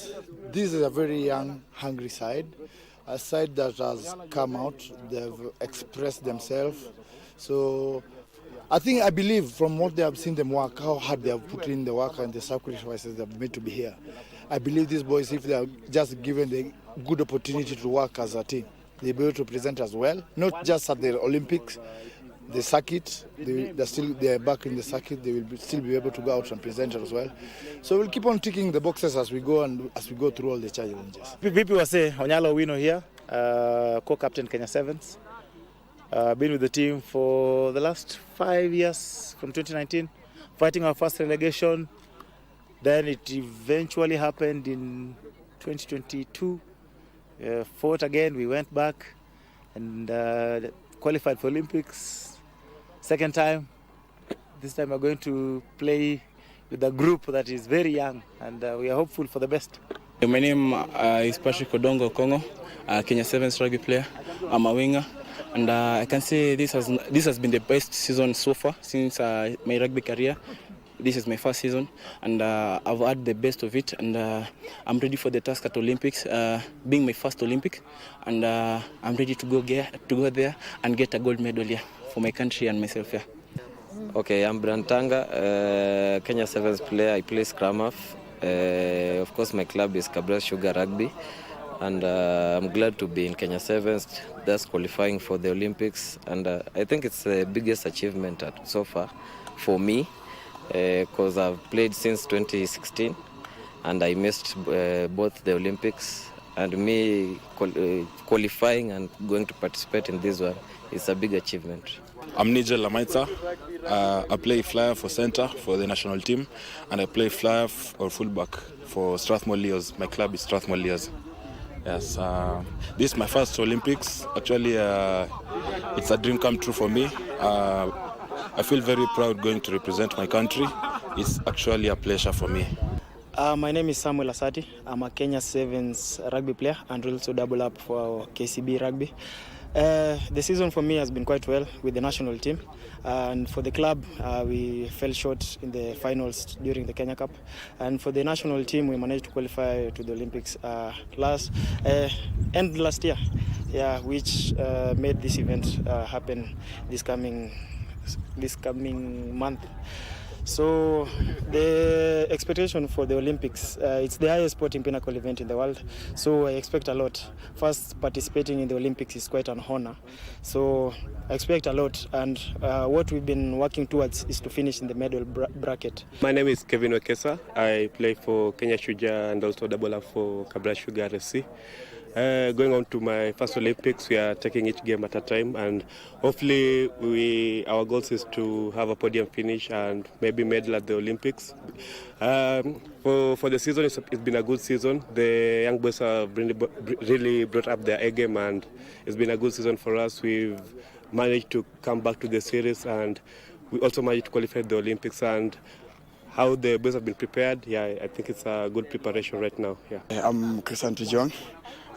this is a very young, hungry side. A side that has come out, they've expressed themselves. So I believe from what they have seen them work, how hard they have put in the work and the sacrifices they have made to be here. I believe these boys, if they are just given the good opportunity to work as a team, they'll be able to present as well, not just at the Olympics, the circuit, they're back in the circuit, they will still be able to go out and present as well. So we'll keep on ticking the boxes as we go through all the challenges. Vipi wase, Onyalo Wino here, co-captain Kenya Sevens. Been with the team for the last 5 years, from 2019, fighting our first relegation. Then it eventually happened in 2022. Fought again, we went back and qualified for Olympics. Second time. This time we're going to play with a group that is very young, and we are hopeful for the best. My name is Patrick Odongo Kongo, Kenya Sevens rugby player. I'm a winger, and I can say this has been the best season so far since my rugby career. This is my first season, and I've had the best of it, and I'm ready for the task at Olympics, being my first Olympic, and I'm ready to go there and get a gold medal here for my country and myself here. Okay, I'm Brantanga, Kenya Sevens player. I play scrum half. Of course, my club is Kabras Sugar Rugby, and I'm glad to be in Kenya Sevens, thus qualifying for the Olympics, and I think it's the biggest achievement so far for me. Because I've played since 2016 and I missed both the Olympics and me qualifying and going to participate in this one is a big achievement. I'm Nigel Lamaitsa. I play flyer for center for the national team, and I play flyer or fullback for Strathmore Leos. My club is Strathmore Leos. Yes, this is my first Olympics. Actually, it's a dream come true for me. I feel very proud going to represent my country. It's actually a pleasure for me. My name is Samuel Asati. I'm a Kenya Sevens rugby player and also double up for KCB Rugby. The season for me has been quite well with the national team, and for the club we fell short in the finals during the Kenya Cup, and for the national team we managed to qualify to the Olympics last year, which made this event happen this coming month. So the expectation for the Olympics, it's the highest sporting pinnacle event in the world, so I expect a lot. First, participating in the Olympics is quite an honor, so I expect a lot, and what we've been working towards is to finish in the medal bracket. My name is Kevin Wekesa. I play for Kenya Shujaa and also double up for KBC Sugar FC. Going on to my first Olympics, we are taking each game at a time, and hopefully our goal is to have a podium finish and maybe medal at the Olympics. For the season, it's been a good season. The young boys have really brought up their A game, and it's been a good season for us. We've managed to come back to the series, and we also managed to qualify the Olympics. And how the boys have been prepared, I think it's a good preparation right now. I'm Christian Tijon.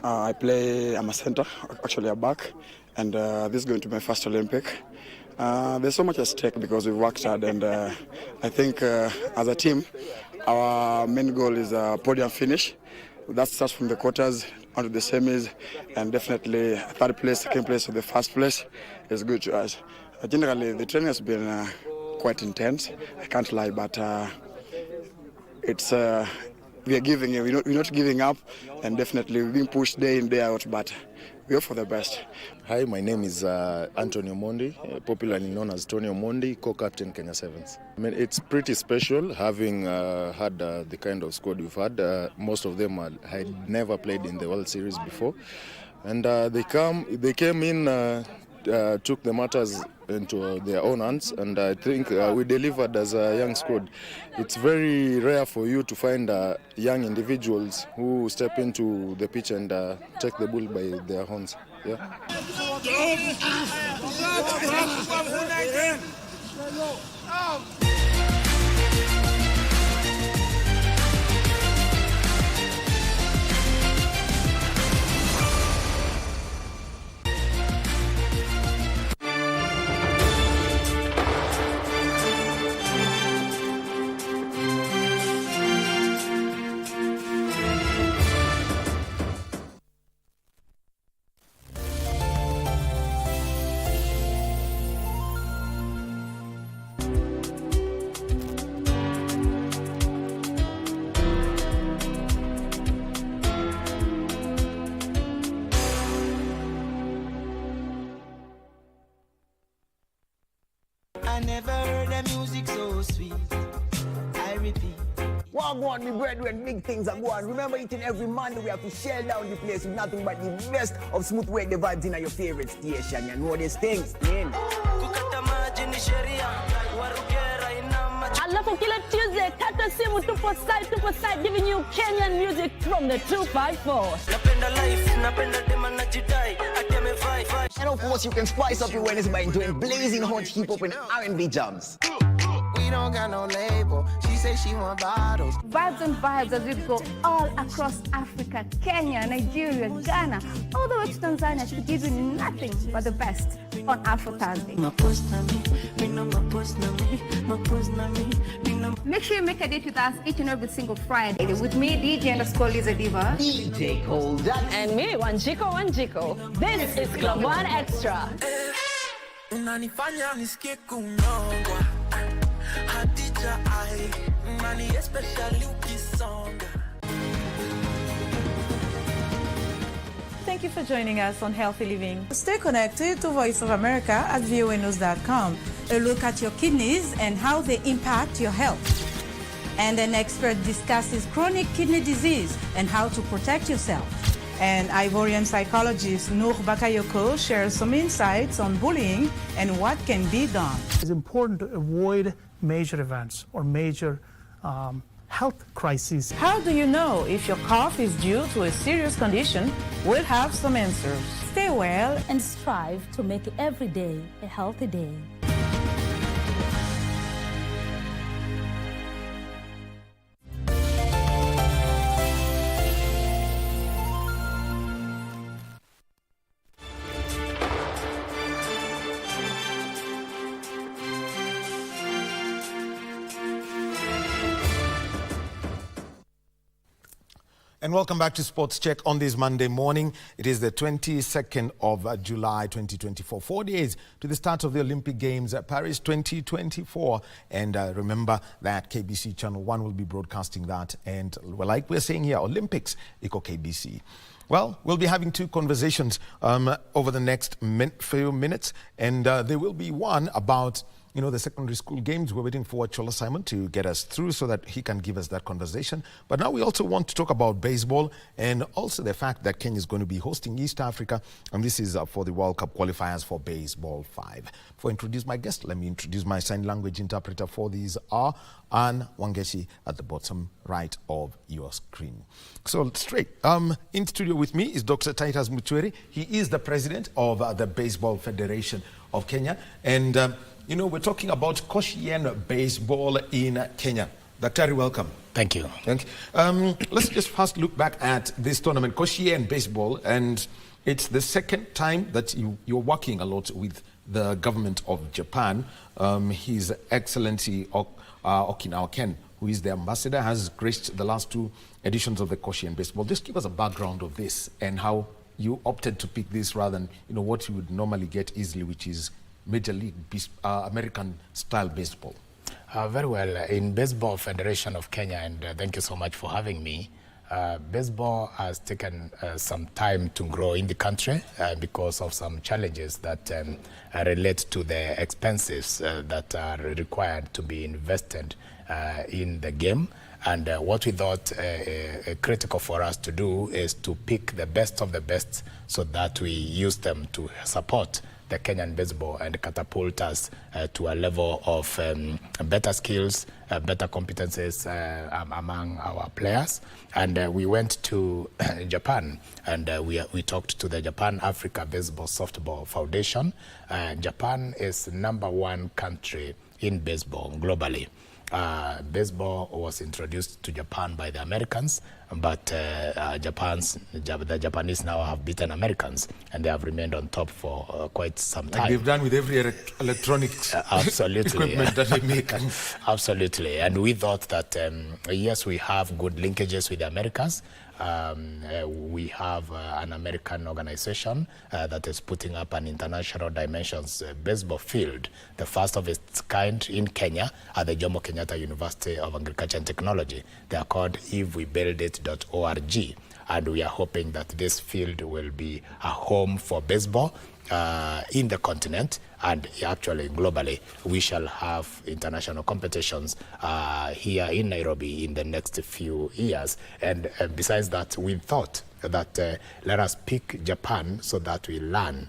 I'm a center, actually a back, and this is going to be my first Olympic. There's so much at stake because we've worked hard, and I think as a team, our main goal is a podium finish. That starts from the quarters onto the semis, and definitely third place, second place, or the first place is good to us. Generally, the training has been quite intense, I can't lie, but it's we are giving it. We're not giving up, and definitely we're being pushed day in, day out, but we hope for the best. Hi, my name is Antonio Mondi, popularly known as Tonio Mondi, co-captain Kenya Sevens. I mean, it's pretty special having had the kind of squad we've had. Most of them had never played in the World Series before, and they came in, took the matters into their own hands, and I think we delivered as a young squad. It's very rare for you to find young individuals who step into the pitch and take the bull by their horns. I never heard the music so sweet. I repeat. Wagwan, me brethren, big things are going. Remember, each and every Monday we have to shell down the place with nothing but the best of smooth reggae vibes in your favorite station. You know these things, man. Alafu kila Tuesday, kata simu tupo side giving you Kenyan music from the 254. Napenda life, napenda dema na jidai, ateme vibe. And of course, you can spice up your Wednesday by enjoying blazing hot hip-hop and R&B jams. We don't got no label. She said she want bottles. Vibes and vibes as we go all across Africa, Kenya, Nigeria, Ghana, all the way to Tanzania to give you nothing but the best on Afro Thursday. Make sure you make a date with us each and every single Friday with me, DJ_Liza Diva, DJ Cold, and me, Wanjiko. This is Club One Extra. Unanifanya nisikie kunyongwa. Hadija ai, mani especially ukisonga. Thank you for joining us on Healthy Living. Stay connected to Voice of America at voanews.com. A look at your kidneys and how they impact your health. And an expert discusses chronic kidney disease and how to protect yourself. And Ivorian psychologist Noor Bakayoko shares some insights on bullying and what can be done. It's important to avoid major events or major health crises. How do you know if your cough is due to a serious condition? We'll have some answers. Stay well and strive to make every day a healthy day. And welcome back to Sports Check on this Monday morning. It is the 22nd of July 2024, 4 days to the start of the Olympic Games at Paris 2024. And remember that KBC Channel 1 will be broadcasting that. And like we're saying here, Olympics, Eco KBC. Well, we'll be having two conversations over the next few minutes. And there will be one about the secondary school games. We're waiting for Chola Simon to get us through so that he can give us that conversation. But now we also want to talk about baseball and also the fact that Kenya is going to be hosting East Africa. And this is for the World Cup qualifiers for Baseball 5. Before I introduce my guest, let me introduce my sign language interpreter for these are Anne Wangeshi at the bottom right of your screen. So straight, in studio with me is Dr. Titus Muchweri. He is the president of the Baseball Federation of Kenya. And we're talking about Koshien baseball in Kenya. Daktari, welcome. Thank you. Let's just first look back at this tournament, Koshien baseball, and it's the second time that you're working a lot with the government of Japan. His Excellency Okinawa Ken, who is the ambassador, has graced the last two editions of the Koshien baseball. Just give us a background of this and how you opted to pick this rather than what you would normally get easily, which is Major League American-style baseball. Very well. In Baseball Federation of Kenya, and thank you so much for having me, baseball has taken some time to grow in the country because of some challenges that relate to the expenses that are required to be invested in the game. And what we thought critical for us to do is to pick the best of the best so that we use them to support the Kenyan baseball and catapult us to a level of better skills, better competencies among our players. And we went to Japan, and we talked to the Japan Africa Baseball Softball Foundation. Japan is #1 country in baseball globally. Baseball was introduced to Japan by the Americans, but the Japanese now have beaten Americans, and they have remained on top for quite some time. Like they've done with every electronics equipment that they make. Absolutely. And we thought that, yes, we have good linkages with the Americans. We have an American organization that is putting up an international dimensions baseball field, the first of its kind in Kenya at the Jomo Kenyatta University of Agriculture and Technology. They are called ifwebuildit.org, and we are hoping that this field will be a home for baseball in the continent, and actually globally. We shall have international competitions here in Nairobi in the next few years. And besides that, we thought that let us pick Japan so that we learn.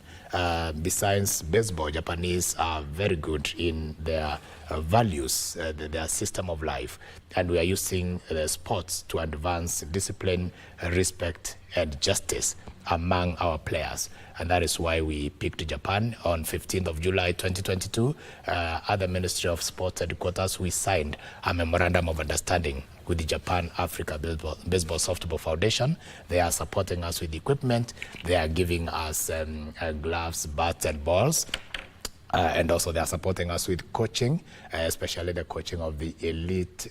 Besides baseball, Japanese are very good in their values, their system of life. And we are using the sports to advance discipline, respect, and justice among our players. And that is why we picked Japan on 15th of July 2022. At the Ministry of Sports headquarters, we signed a memorandum of understanding with the Japan Africa Baseball Softball Foundation. They are supporting us with equipment. They are giving us gloves, bats, and balls. And also they are supporting us with coaching, especially the coaching of the elite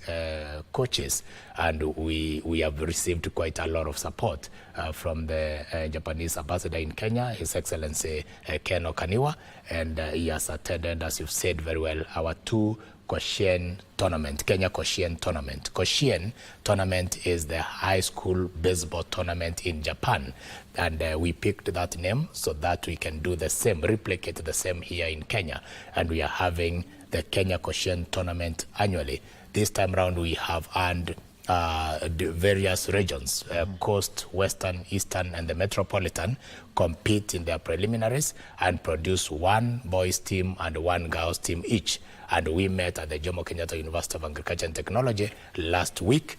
coaches. And we have received quite a lot of support from the Japanese ambassador in Kenya, His Excellency Ken Okaniwa. And he has attended, as you've said very well, our two Koshien tournament, Kenya Koshien tournament. Koshien tournament is the high school baseball tournament in Japan. And we picked that name so that we can do the same, replicate the same here in Kenya. And we are having the Kenya Koshien tournament annually. This time around, we have earned the various regions, coast, western, eastern, and the metropolitan, compete in their preliminaries and produce one boys team and one girls team each. And we met at the Jomo Kenyatta University of Agriculture and Technology last week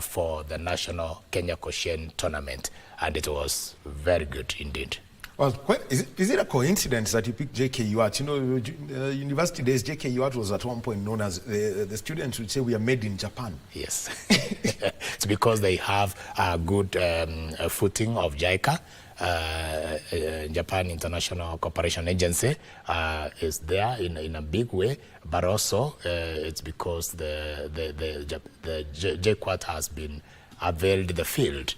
for the National Kenya Koshen Tournament. And it was very good indeed. Well, is it a coincidence that you picked JKUAT? You know, university days, JKUAT was at one point known as, the students would say, we are made in Japan. Yes. It's because they have a good footing of JICA. Japan International Cooperation Agency is there in a big way, but also it's because the JKUAT has been availed the field.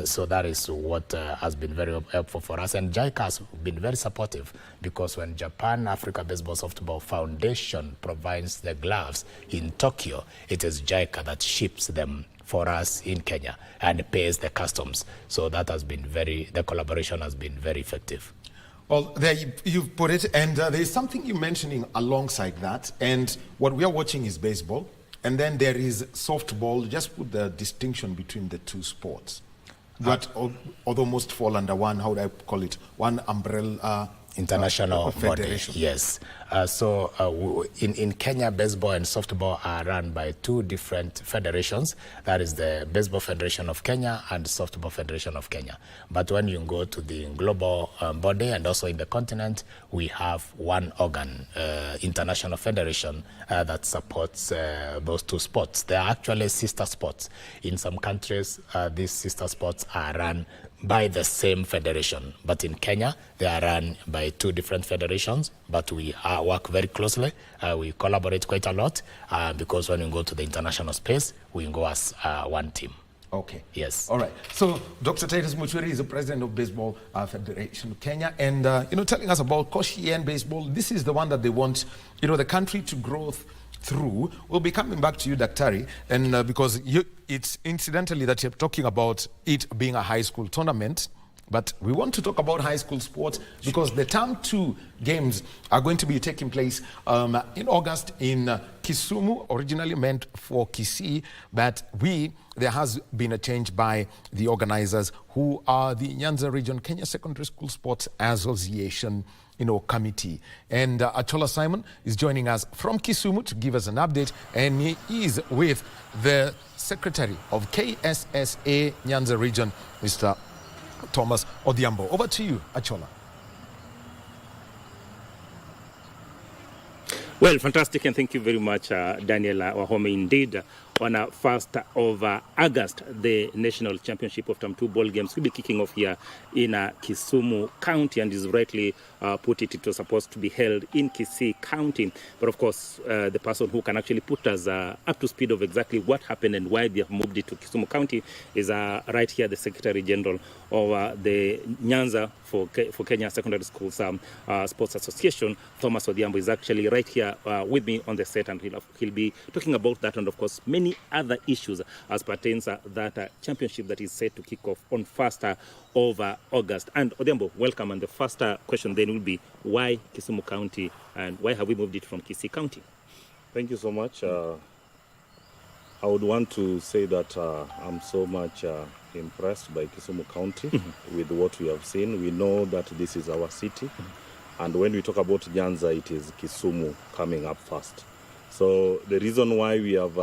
So that is what has been very helpful for us. And JICA has been very supportive, because when Japan Africa Baseball Softball Foundation provides the gloves in Tokyo, it is JICA that ships them for us in Kenya and pays the customs. So that has been the collaboration has been very effective. Well, there you've put it, and there is something you're mentioning alongside that, and what we are watching is baseball, and then there is softball. Just put the distinction between the two sports. But although most fall under one, how would I call it, one umbrella international federation. Body, yes. In Kenya, baseball and softball are run by two different federations. That is the Baseball Federation of Kenya and Softball Federation of Kenya. But when you go to the global body and also in the continent, we have one organ, International Federation, that supports those two sports. They are actually sister sports. In some countries, these sister sports are run by the same federation, but in Kenya they are run by two different federations, but we work very closely. We collaborate quite a lot because when we go to the international space, we go as one team. Okay. Yes. All right. So Dr. Titus Muchuri is the president of Baseball Federation of Kenya, and telling us about Koshen baseball. This is the one that they want, the country to grow through. We'll be coming back to you, Daktari, and because it's incidentally that you're talking about it being a high school tournament, but we want to talk about high school sports because the Term 2 games are going to be taking place in August in Kisumu, originally meant for Kisii, but there has been a change by the organizers, who are the Nyanza Region Kenya Secondary School Sports Association committee. And Achola Simon is joining us from Kisumu to give us an update, and he is with the secretary of KSSA Nyanza Region, Mr. Thomas Odhiambo. Over to you, Achola. Well, fantastic, and thank you very much, Daniel Wahome. Indeed, on 1st of August, the National Championship of Term 2 ball games will be kicking off here in Kisumu County, and is rightly put it was supposed to be held in Kisii County. But of course, the person who can actually put us up to speed of exactly what happened and why they have moved it to Kisumu County is right here, the Secretary General of the Nyanza for Kenya Secondary Schools Sports Association, Thomas Odhiambo, is actually right here with me on the set, and he'll be talking about that and of course many other issues as pertains that championship that is set to kick off on 1st of August. And Odhiambo, welcome. And the first question then will be, why Kisumu County, and why have we moved it from Kisii County? Thank you so much. I would want to say that I'm so much impressed by Kisumu County with what we have seen. We know that this is our city, and when we talk about Nyanza, it is Kisumu coming up first. So the reason why we have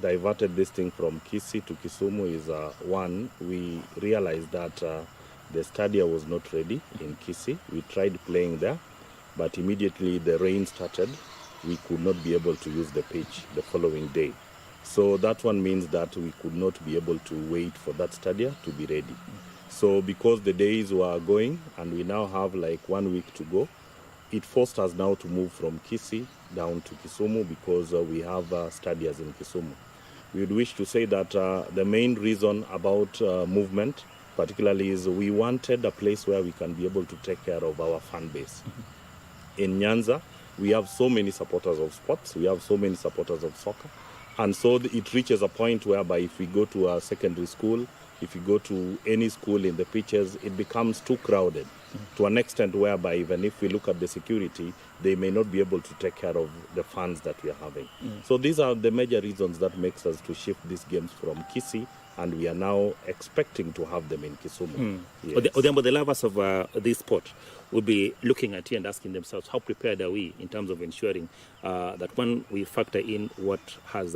diverted this thing from Kisii to Kisumu is one, we realized that the stadium was not ready in Kisii. We tried playing there, but immediately the rain started. We could not be able to use the pitch the following day. So that one means that we could not be able to wait for that stadium to be ready. So because the days were going and we now have like 1 week to go, it forced us now to move from Kisii down to Kisumu because we have stadiums in Kisumu. We would wish to say that the main reason about movement particularly is we wanted a place where we can be able to take care of our fan base. In Nyanza, we have so many supporters of sports, we have so many supporters of soccer, and so it reaches a point whereby if we go to a secondary school, If you go to any school in the pitches, it becomes too crowded to an extent whereby even if we look at the security, they may not be able to take care of the fans that we are having. So these are the major reasons that makes us to shift these games from Kisii, and we are now expecting to have them in Kisumu. Yes. Odhiambo, the lovers of this sport will be looking at you and asking themselves, how prepared are we in terms of ensuring that when we factor in what has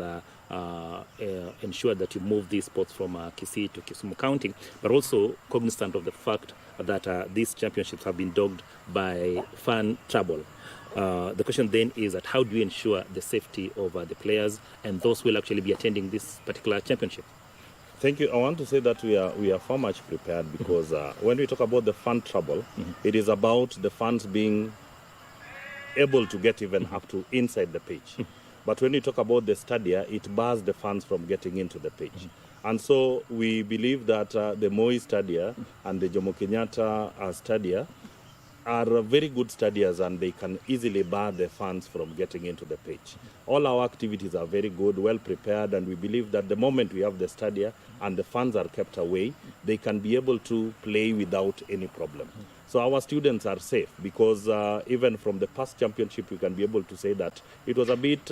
ensured that you move these sports from Kisii to Kisumu County, but also cognizant of the fact that these championships have been dogged by fan trouble. The question then is that how do you ensure the safety of the players and those who will actually be attending this particular championship? Thank you. I want to say that we are far much prepared because when we talk about the fan trouble, it is about the fans being able to get even up to inside the pitch. But when we talk about the stadia, it bars the fans from getting into the pitch. And so we believe that the Moi Stadia and the Jomo Kenyatta Stadia are very good stadias, and they can easily bar the fans from getting into the pitch. All our activities are very good, well prepared, and we believe that the moment we have the stadia and the fans are kept away, they can be able to play without any problem. So our students are safe because even from the past championship, we can be able to say that it was a bit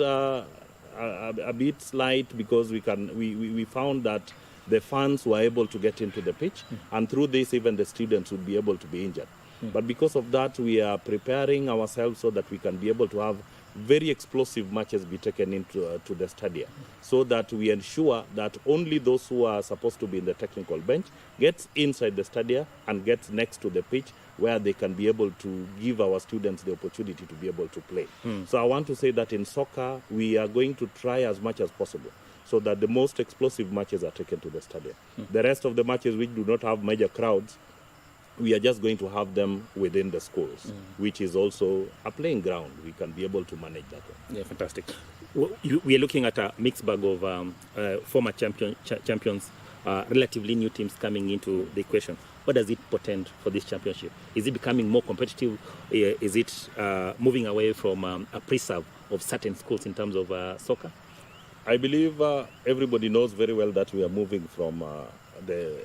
slight because we found that the fans were able to get into the pitch, and through this even the students would be able to be injured. But because of that, we are preparing ourselves so that we can be able to have very explosive matches be taken into to the stadia, so that we ensure that only those who are supposed to be in the technical bench gets inside the stadia and gets next to the pitch where they can be able to give our students the opportunity to be able to play. So I want to say that in soccer, we are going to try as much as possible so that the most explosive matches are taken to the stadia. The rest of the matches which do not have major crowds, we are just going to have them within the schools, which is also a playing ground. We can be able to manage that one. Yeah, fantastic. We are looking at a mixed bag of former champions, relatively new teams coming into the equation. What does it portend for this championship? Is it becoming more competitive? Is it moving away from a preserve of certain schools in terms of soccer? I believe everybody knows very well that we are moving from the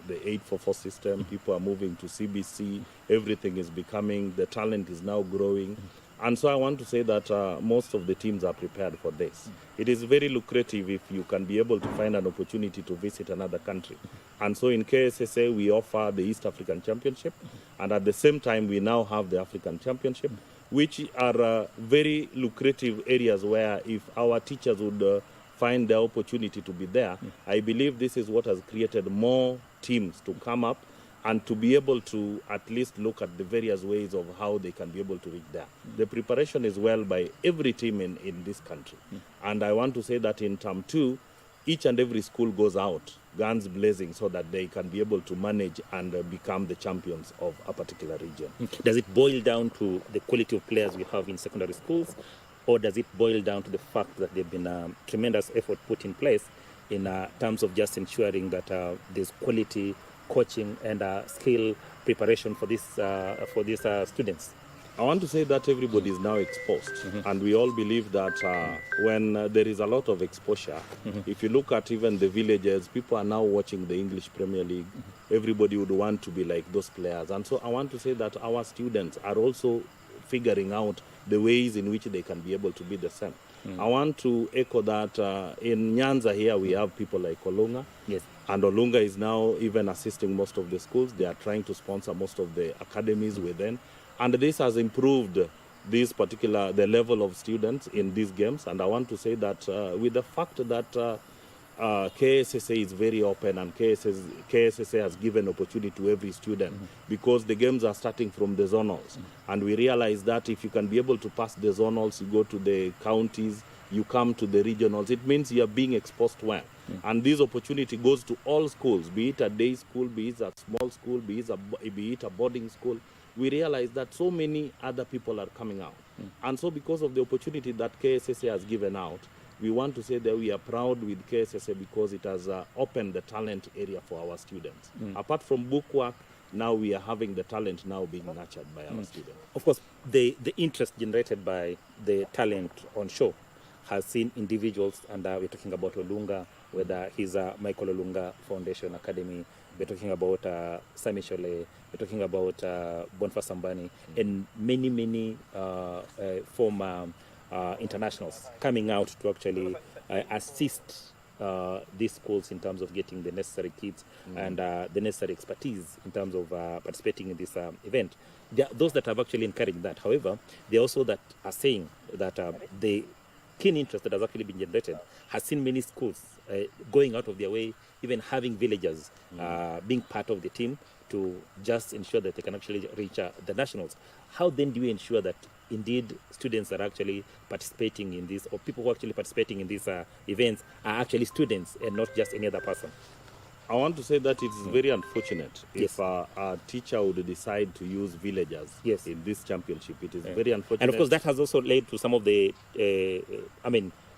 844 system. People are moving to CBC. Everything is becoming, the talent is now growing. And so I want to say that most of the teams are prepared for this. It is very lucrative if you can be able to find an opportunity to visit another country. And so in KSSA, we offer the East African Championship. And at the same time, we now have the African Championship, which are very lucrative areas where if our teachers would find the opportunity to be there, I believe this is what has created more teams to come up and to be able to at least look at the various ways of how they can be able to reach there. The preparation is well by every team in this country. And I want to say that in term 2, each and every school goes out, guns blazing, so that they can be able to manage and become the champions of a particular region. Does it boil down to the quality of players we have in secondary schools, or does it boil down to the fact that there have been tremendous effort put in place in terms of just ensuring that there's quality coaching and skill preparation for these students? I want to say that everybody is now exposed, and we all believe that when there is a lot of exposure, if you look at even the villages, people are now watching the English Premier League. Everybody would want to be like those players. And so I want to say that our students are also figuring out the ways in which they can be able to be the same. I want to echo that in Nyanza here we have people like Olunga. Yes. And Olunga is now even assisting most of the schools. They are trying to sponsor most of the academies within. And this has improved the level of students in these games. And I want to say that with the fact that KSSA is very open, and KSSA has given opportunity to every student because the games are starting from the zonals. And we realize that if you can be able to pass the zonals, you go to the counties, you come to the regionals, it means you are being exposed well. And this opportunity goes to all schools, be it a day school, be it a small school, be it a boarding school. We realize that so many other people are coming out. And so because of the opportunity that KSSA has given out, we want to say that we are proud with KSSA because it has opened the talent area for our students. Apart from bookwork, now we are having the talent now being nurtured by our students. Of course, the interest generated by the talent on show has seen individuals, and we're talking about Olunga, whether he's a Michael Olunga Foundation Academy, we're talking about Sami Shole, we're talking about Boniface Sambani, and many former internationals coming out to actually assist these schools in terms of getting the necessary kits and the necessary expertise in terms of participating in this event. There are those that have actually encouraged that. However, there are also that are saying that the keen interest that has actually been generated has seen many schools going out of their way, even having villagers being part of the team to just ensure that they can actually reach the nationals. How then do you ensure that indeed students are actually participating in this, or people who are actually participating in these events are actually students and not just any other person? I want to say that it's very unfortunate if a teacher would decide to use villagers in this championship. It is very unfortunate. And of course, that has also led to some of the,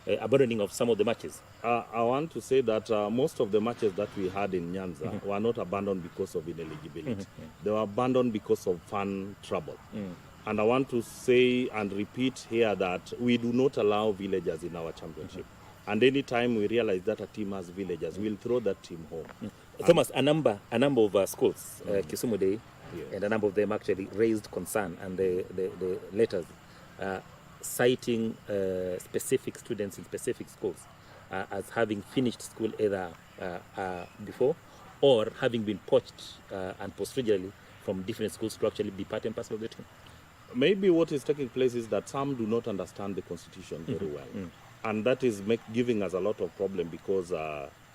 abandoning of some of the matches. I want to say that most of the matches that we had in Nyanza were not abandoned because of ineligibility. They were abandoned because of fan trouble. And I want to say and repeat here that we do not allow villagers in our championship. And any time we realize that a team has villagers, we'll throw that team home. Thomas, a number of schools, Kisumu Day, and a number of them actually raised concern, and the letters citing specific students in specific schools as having finished school either before or having been poached and procedurally from different schools to actually be part and parcel of the team. Maybe what is taking place is that some do not understand the constitution very well. And that is giving us a lot of problem because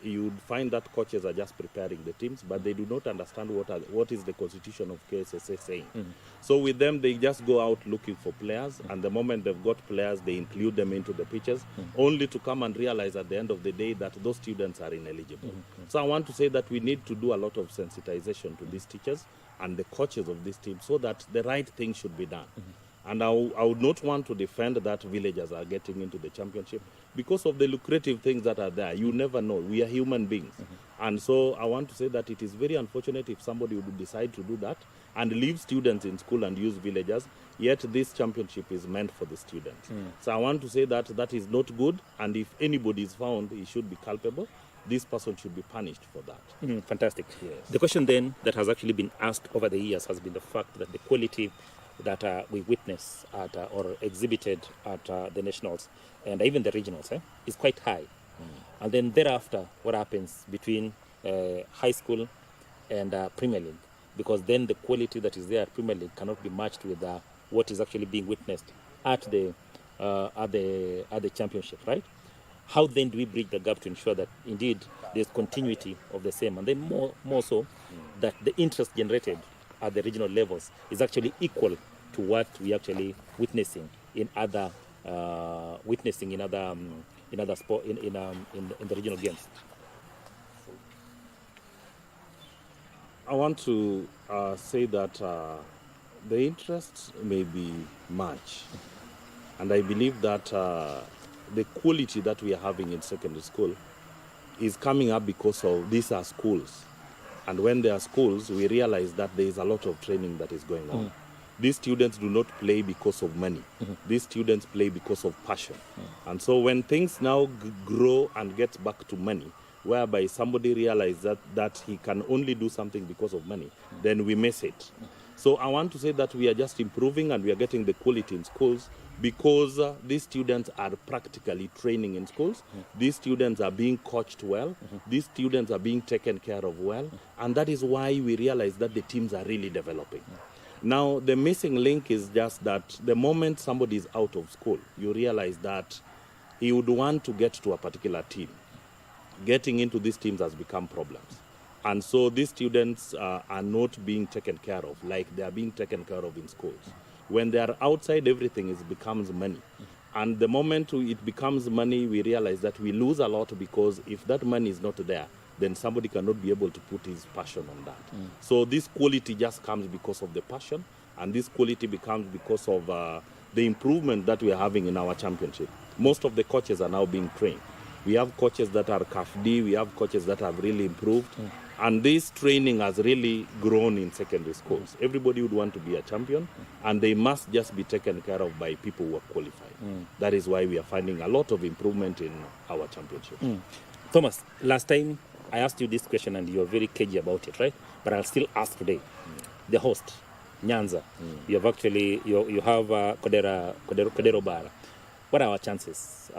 you would find that coaches are just preparing the teams, but they do not understand what is the constitution of KSSA saying. So with them, they just go out looking for players, and the moment they've got players, they include them into the pitches, only to come and realize at the end of the day that those students are ineligible. So I want to say that we need to do a lot of sensitization to these teachers and the coaches of this team so that the right thing should be done. And I would not want to defend that villagers are getting into the championship because of the lucrative things that are there. You never know. We are human beings. And so I want to say that it is very unfortunate if somebody would decide to do that and leave students in school and use villagers, yet this championship is meant for the students. So I want to say that that is not good, and if anybody is found, he should be culpable. This person should be punished for that. Fantastic. Yes. The question then that has actually been asked over the years has been the fact that the quality that we witness at or exhibited at the nationals and even the regionals is quite high. And then thereafter, what happens between high school and Premier League? Because then the quality that is there at Premier League cannot be matched with what is actually being witnessed at the championship, right? How then do we bridge the gap to ensure that indeed there's continuity of the same, and then more so that the interest generated at the regional levels is actually equal to what we actually witnessing in other sport in the regional games? I want to say that the interest may be much, and I believe that the quality that we are having in secondary school is coming up because of these are schools. And when they are schools, we realize that there is a lot of training that is going on. These students do not play because of money. These students play because of passion. And so when things now grow and get back to money, whereby somebody realizes that he can only do something because of money, then we miss it. So I want to say that we are just improving and we are getting the quality in schools because these students are practically training in schools. These students are being coached well. These students are being taken care of well. And that is why we realize that the teams are really developing. Now, the missing link is just that the moment somebody is out of school, you realize that he would want to get to a particular team. Getting into these teams has become problems. And so these students are not being taken care of like they are being taken care of in schools. When they are outside, everything becomes money. And the moment it becomes money, we realize that we lose a lot because if that money is not there, then somebody cannot be able to put his passion on that. So this quality just comes because of the passion, and this quality becomes because of the improvement that we are having in our championship. Most of the coaches are now being trained. We have coaches that are CAFD, we have coaches that have really improved. And this training has really grown in secondary schools. Everybody would want to be a champion, and they must just be taken care of by people who are qualified. That is why we are finding a lot of improvement in our championship. Thomas, last time I asked you this question and you were very cagey about it, right? But I'll still ask today. The host, Nyanza, you have actually, you have Kodero Bara. What are our chances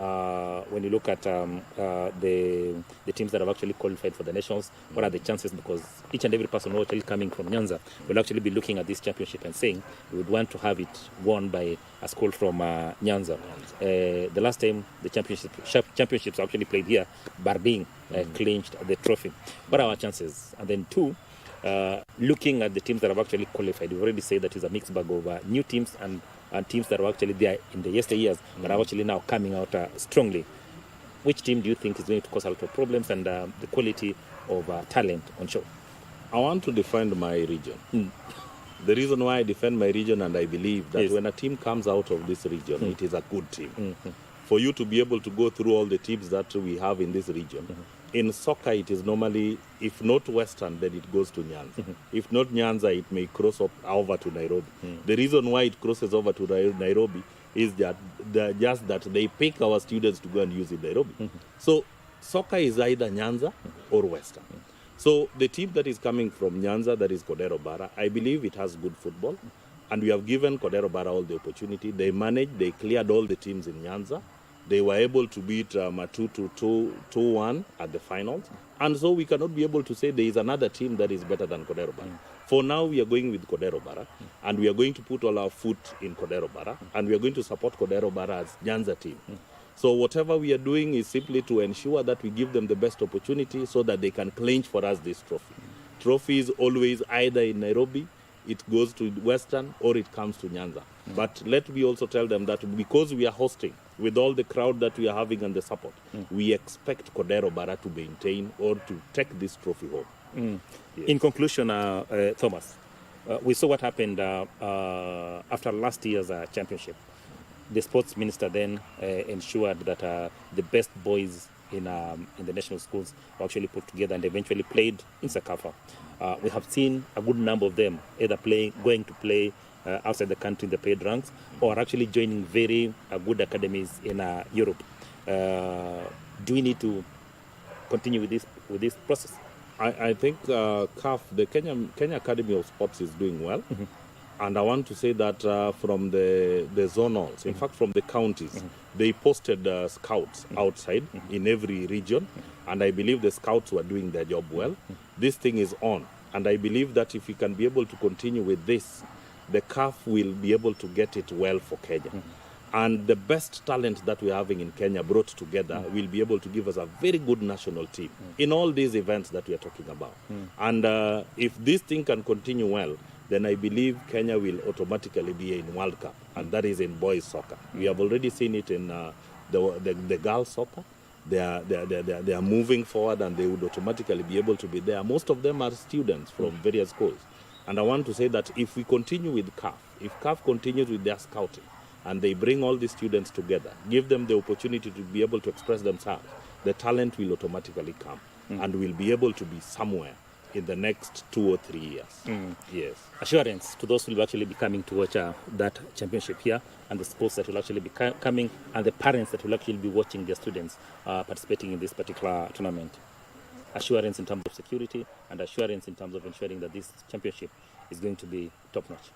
when you look at the teams that have actually qualified for the nationals? What are the chances? Because each and every person who actually coming from Nyanza will actually be looking at this championship and saying we would want to have it won by a school from Nyanza. The last time the championships actually played here, Barding clinched the trophy. What are our chances? And then two, looking at the teams that have actually qualified, we've already said that it's a mixed bag of new teams and teams that were actually there in the yesteryears, but are actually now coming out strongly. Which team do you think is going to cause a lot of problems and the quality of talent on show? I want to defend my region. The reason why I defend my region, and I believe that when a team comes out of this region, it is a good team. For you to be able to go through all the teams that we have in this region, in soccer it is normally, if not Western, then it goes to Nyanza. If not Nyanza, it may cross up over to Nairobi. The reason why it crosses over to Nairobi is that just that they pick our students to go and use in Nairobi. So soccer is either Nyanza or Western. So the team that is coming from Nyanza, that is Kodero Bara, I believe it has good football. And we have given Kodero Bara all the opportunity. They managed, they cleared all the teams in Nyanza. They were able to beat Matutu 2-1 at the finals. And so we cannot be able to say there is another team that is better than Kodero Bara. For now, we are going with Kodero Bara, and we are going to put all our foot in Kodero Bara, and we are going to support Kodero Bara as Nyanza team. So whatever we are doing is simply to ensure that we give them the best opportunity so that they can clinch for us this trophy. Trophy is always either in Nairobi, it goes to Western, or it comes to Nyanza. But let me also tell them that because we are hosting, with all the crowd that we are having and the support, we expect Kodero Bara to maintain or to take this trophy home. In conclusion, Thomas, we saw what happened after last year's championship. The sports minister then ensured that the best boys in the national schools were actually put together and eventually played in Sakafa. We have seen a good number of them either going to play outside the country in the paid ranks, or actually joining very good academies in Europe. Do we need to continue with this process? I think CAF, the Kenya Academy of Sports, is doing well. And I want to say that from the zonals, in fact from the counties, they posted scouts outside in every region, and I believe the scouts were doing their job well. This thing is on, and I believe that if we can be able to continue with this, the CAF will be able to get it well for Kenya. And the best talent that we're having in Kenya brought together will be able to give us a very good national team in all these events that we are talking about. And if this thing can continue well, then I believe Kenya will automatically be in World Cup, and that is in boys soccer. We have already seen it in the girls soccer. They are moving forward, and they would automatically be able to be there. Most of them are students from various schools. And I want to say that if we continue with CAF, if CAF continues with their scouting, and they bring all the students together, give them the opportunity to be able to express themselves, the talent will automatically come, and will be able to be somewhere in the next 2 or 3 years. Yes. Assurance to those who will actually be coming to watch that championship here, and the sports that will actually be coming, and the parents that will actually be watching their students participating in this particular tournament. Assurance in terms of security, and assurance in terms of ensuring that this championship is going to be top-notch.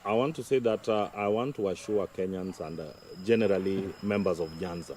I want to say that I want to assure Kenyans and generally members of Nyanza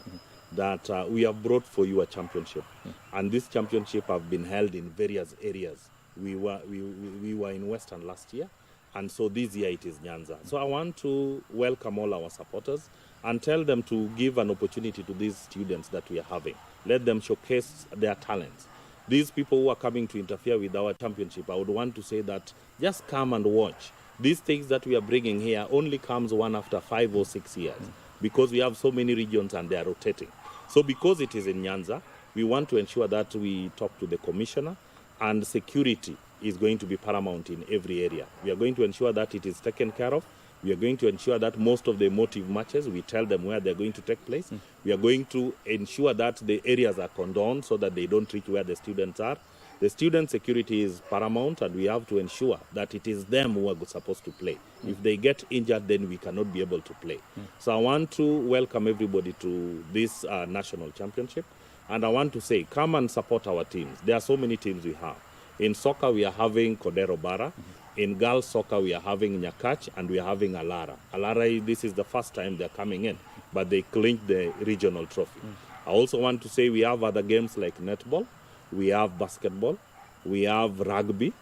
that we have brought for you a championship, and this championship have been held in various areas. We were in Western last year, and so this year it is Nyanza. So I want to welcome all our supporters and tell them to give an opportunity to these students that we are having. Let them showcase their talents. These people who are coming to interfere with our championship, I would want to say that just come and watch. These things that we are bringing here only comes one after 5 or 6 years, because we have so many regions and they are rotating. So because it is in Nyanza, we want to ensure that we talk to the commissioner, and security is going to be paramount in every area. We are going to ensure that it is taken care of. We are going to ensure that most of the emotive matches, we tell them where they're going to take place. We are going to ensure that the areas are condoned so that they don't reach where the students are. The student security is paramount, and we have to ensure that it is them who are supposed to play. If they get injured, then we cannot be able to play. So I want to welcome everybody to this national championship. And I want to say, come and support our teams. There are so many teams we have. In soccer, we are having Cordero Barra. In girls soccer, we are having Nyakach, and we are having Alara. Alara, this is the first time they're coming in, but they clinched the regional trophy. I also want to say we have other games like netball, we have basketball, we have rugby,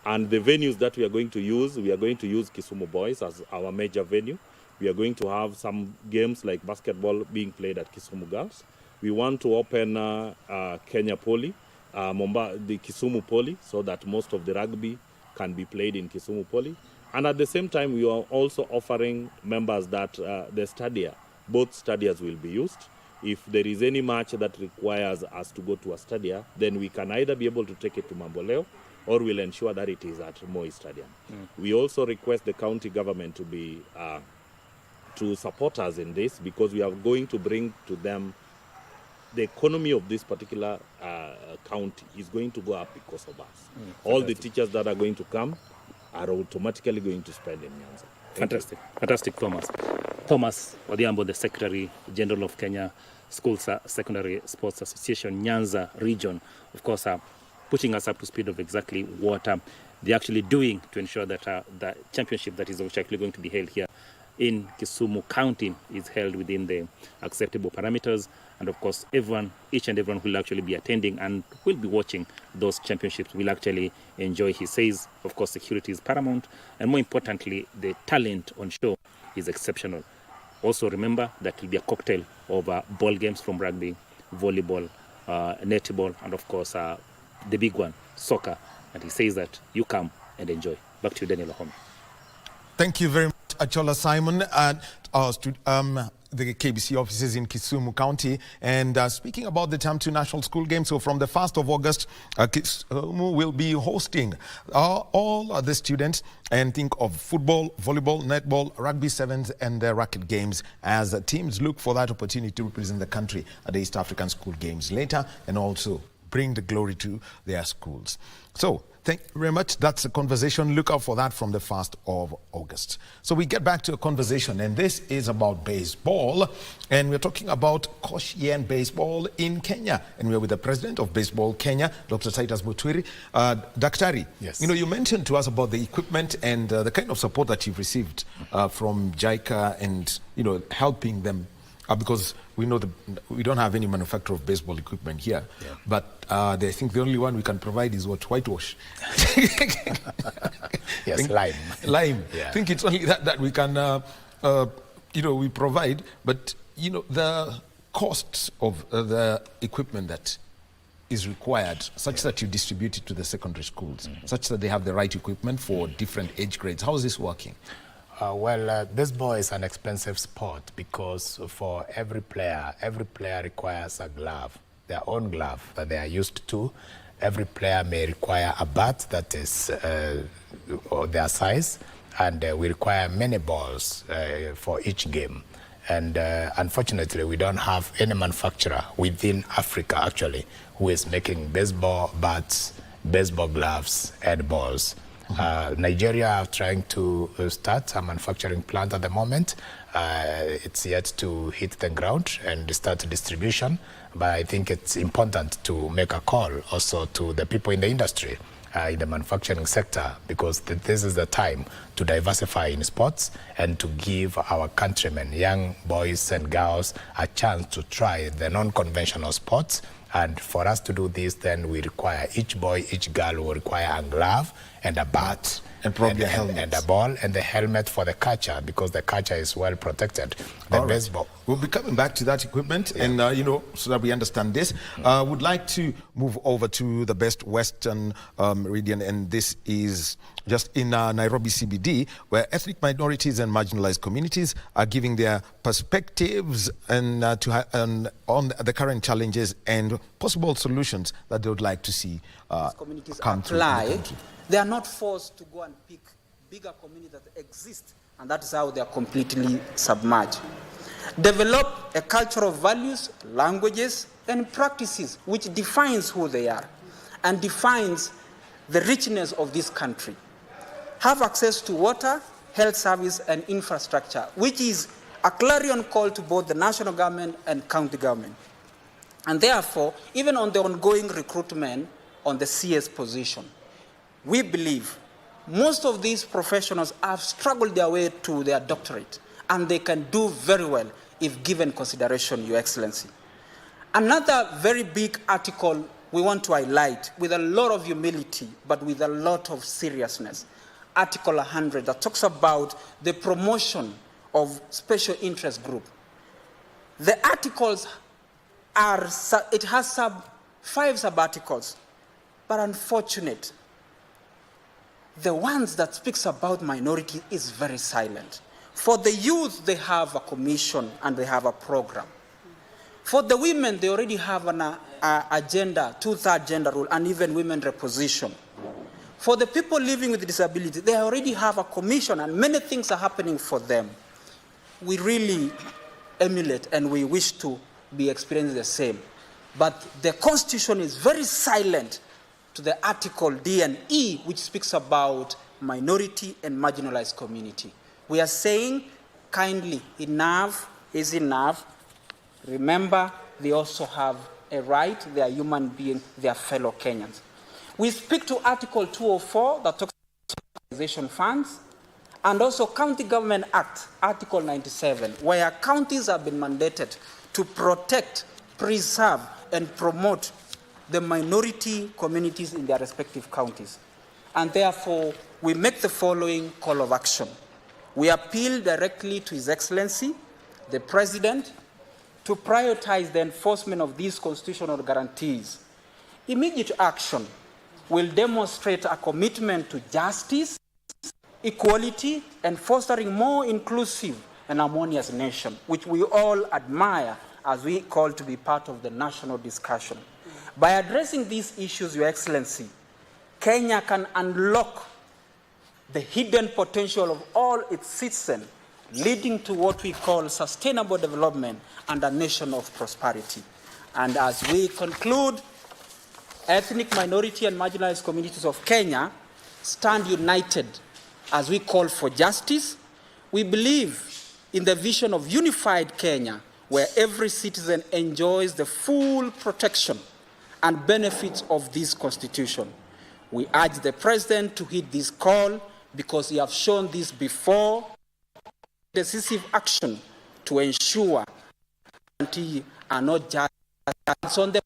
and the venues that we are going to use Kisumu Boys as our major venue. We are going to have some games like basketball being played at Kisumu Girls. We want to open Kenya Poly, the Kisumu Poly, so that most of the rugby can be played in Kisumu Poly. And at the same time, we are also offering members that the stadia, both stadias will be used. If there is any match that requires us to go to a stadia, then we can either be able to take it to Mamboleo, or we'll ensure that it is at Moi Stadium. We also request the county government to be to support us in this, because we are going to bring to them the economy of this particular county is going to go up because of us. All the teachers that are going to come are automatically going to spend in Nyanza. Fantastic. Fantastic, Thomas. Thomas Odhiambo, the Secretary General of Kenya Schools Secondary Sports Association, Nyanza region, of course, putting us up to speed of exactly what they're actually doing to ensure that the championship that is actually going to be held here in Kisumu County is held within the acceptable parameters. And of course, each and everyone who will actually be attending and will be watching those championships will actually enjoy. He says, of course, security is paramount, and more importantly, the talent on show is exceptional. Also remember that will be a cocktail of ball games from rugby, volleyball, netball, and of course, the big one, soccer. And he says that you come and enjoy. Back to you, Daniel Wahome. Thank you very much, Achola Simon, at the KBC offices in Kisumu County. And speaking about the Term 2 National School Games, so from the 1st of August, Kisumu will be hosting all the students, and think of football, volleyball, netball, rugby sevens, and the racket games as teams look for that opportunity to represent the country at the East African School Games later, and also bring the glory to their schools. So, thank you very much. That's a conversation. Look out for that from the 1st of August. So we get back to a conversation, and this is about baseball. And we're talking about Koshien baseball in Kenya. And we're with the president of Baseball Kenya, Dr. Titus Butwiri. Daktari, yes. You mentioned to us about the equipment and the kind of support that you've received from JICA and, helping them. Because we know we don't have any manufacturer of baseball equipment here, but I think the only one we can provide is whitewash. Yes, lime. Lime. Yeah. I think it's only that we can, we provide. But the costs of the equipment that is required, such that you distribute it to the secondary schools, such that they have the right equipment for different age grades. How is this working? Baseball is an expensive sport because for every player requires a glove, their own glove that they are used to. Every player may require a bat that is their size, and we require many balls for each game. And unfortunately, we don't have any manufacturer within Africa, actually, who is making baseball bats, baseball gloves, and balls. Nigeria are trying to start a manufacturing plant at the moment. It's yet to hit the ground and start distribution, but I think it's important to make a call also to the people in the industry, in the manufacturing sector, because this is the time to diversify in sports and to give our countrymen, young boys and girls, a chance to try the non-conventional sports. And for us to do this, then we require each boy, each girl will require a glove and a bat. And probably a helmet. And a ball and the helmet for the catcher, because the catcher is well protected. The baseball. We'll be coming back to that equipment, and so that we understand this. Would like to move over to the Best Western region, and this is just in Nairobi CBD, where ethnic minorities and marginalized communities are giving their perspectives and on the current challenges and possible solutions that they would like to see come through in the country. They are not forced to go and pick bigger communities that exist, and that is how they are completely submerged. Develop a culture of values, languages, and practices which defines who they are and defines the richness of this country. Have access to water, health service, and infrastructure, which is a clarion call to both the national government and county government. And therefore, even on the ongoing recruitment on the CS position, we believe most of these professionals have struggled their way to their doctorate, and they can do very well if given consideration, Your Excellency. Another very big article we want to highlight with a lot of humility, but with a lot of seriousness, Article 100, that talks about the promotion of special interest group. The articles it has 5 sub-articles, but unfortunate, the ones that speaks about minority is very silent. For the youth, they have a commission and they have a program. For the women, they already have an agenda, 2/3 gender rule, and even women reposition. For the people living with disability, they already have a commission, and many things are happening for them. We really emulate and we wish to be experiencing the same. But the Constitution is very silent to the Article D and E, which speaks about minority and marginalized community. We are saying, kindly, enough is enough. Remember, they also have a right. They are human beings. They are fellow Kenyans. We speak to Article 204 that talks about organization funds, and also County Government Act, Article 97, where counties have been mandated to protect, preserve, and promote the minority communities in their respective counties. And therefore, we make the following call of action. We appeal directly to His Excellency, the President, to prioritize the enforcement of these constitutional guarantees. Immediate action will demonstrate a commitment to justice, equality, and fostering more inclusive and harmonious nation, which we all admire as we call to be part of the national discussion. By addressing these issues, Your Excellency, Kenya can unlock the hidden potential of all its citizens, leading to what we call sustainable development and a nation of prosperity. And as we conclude, ethnic minority and marginalized communities of Kenya stand united as we call for justice. We believe in the vision of unified Kenya, where every citizen enjoys the full protection and benefits of this Constitution. We urge the President to heed this call because he has shown this before. Decisive action to ensure guarantee are not just on the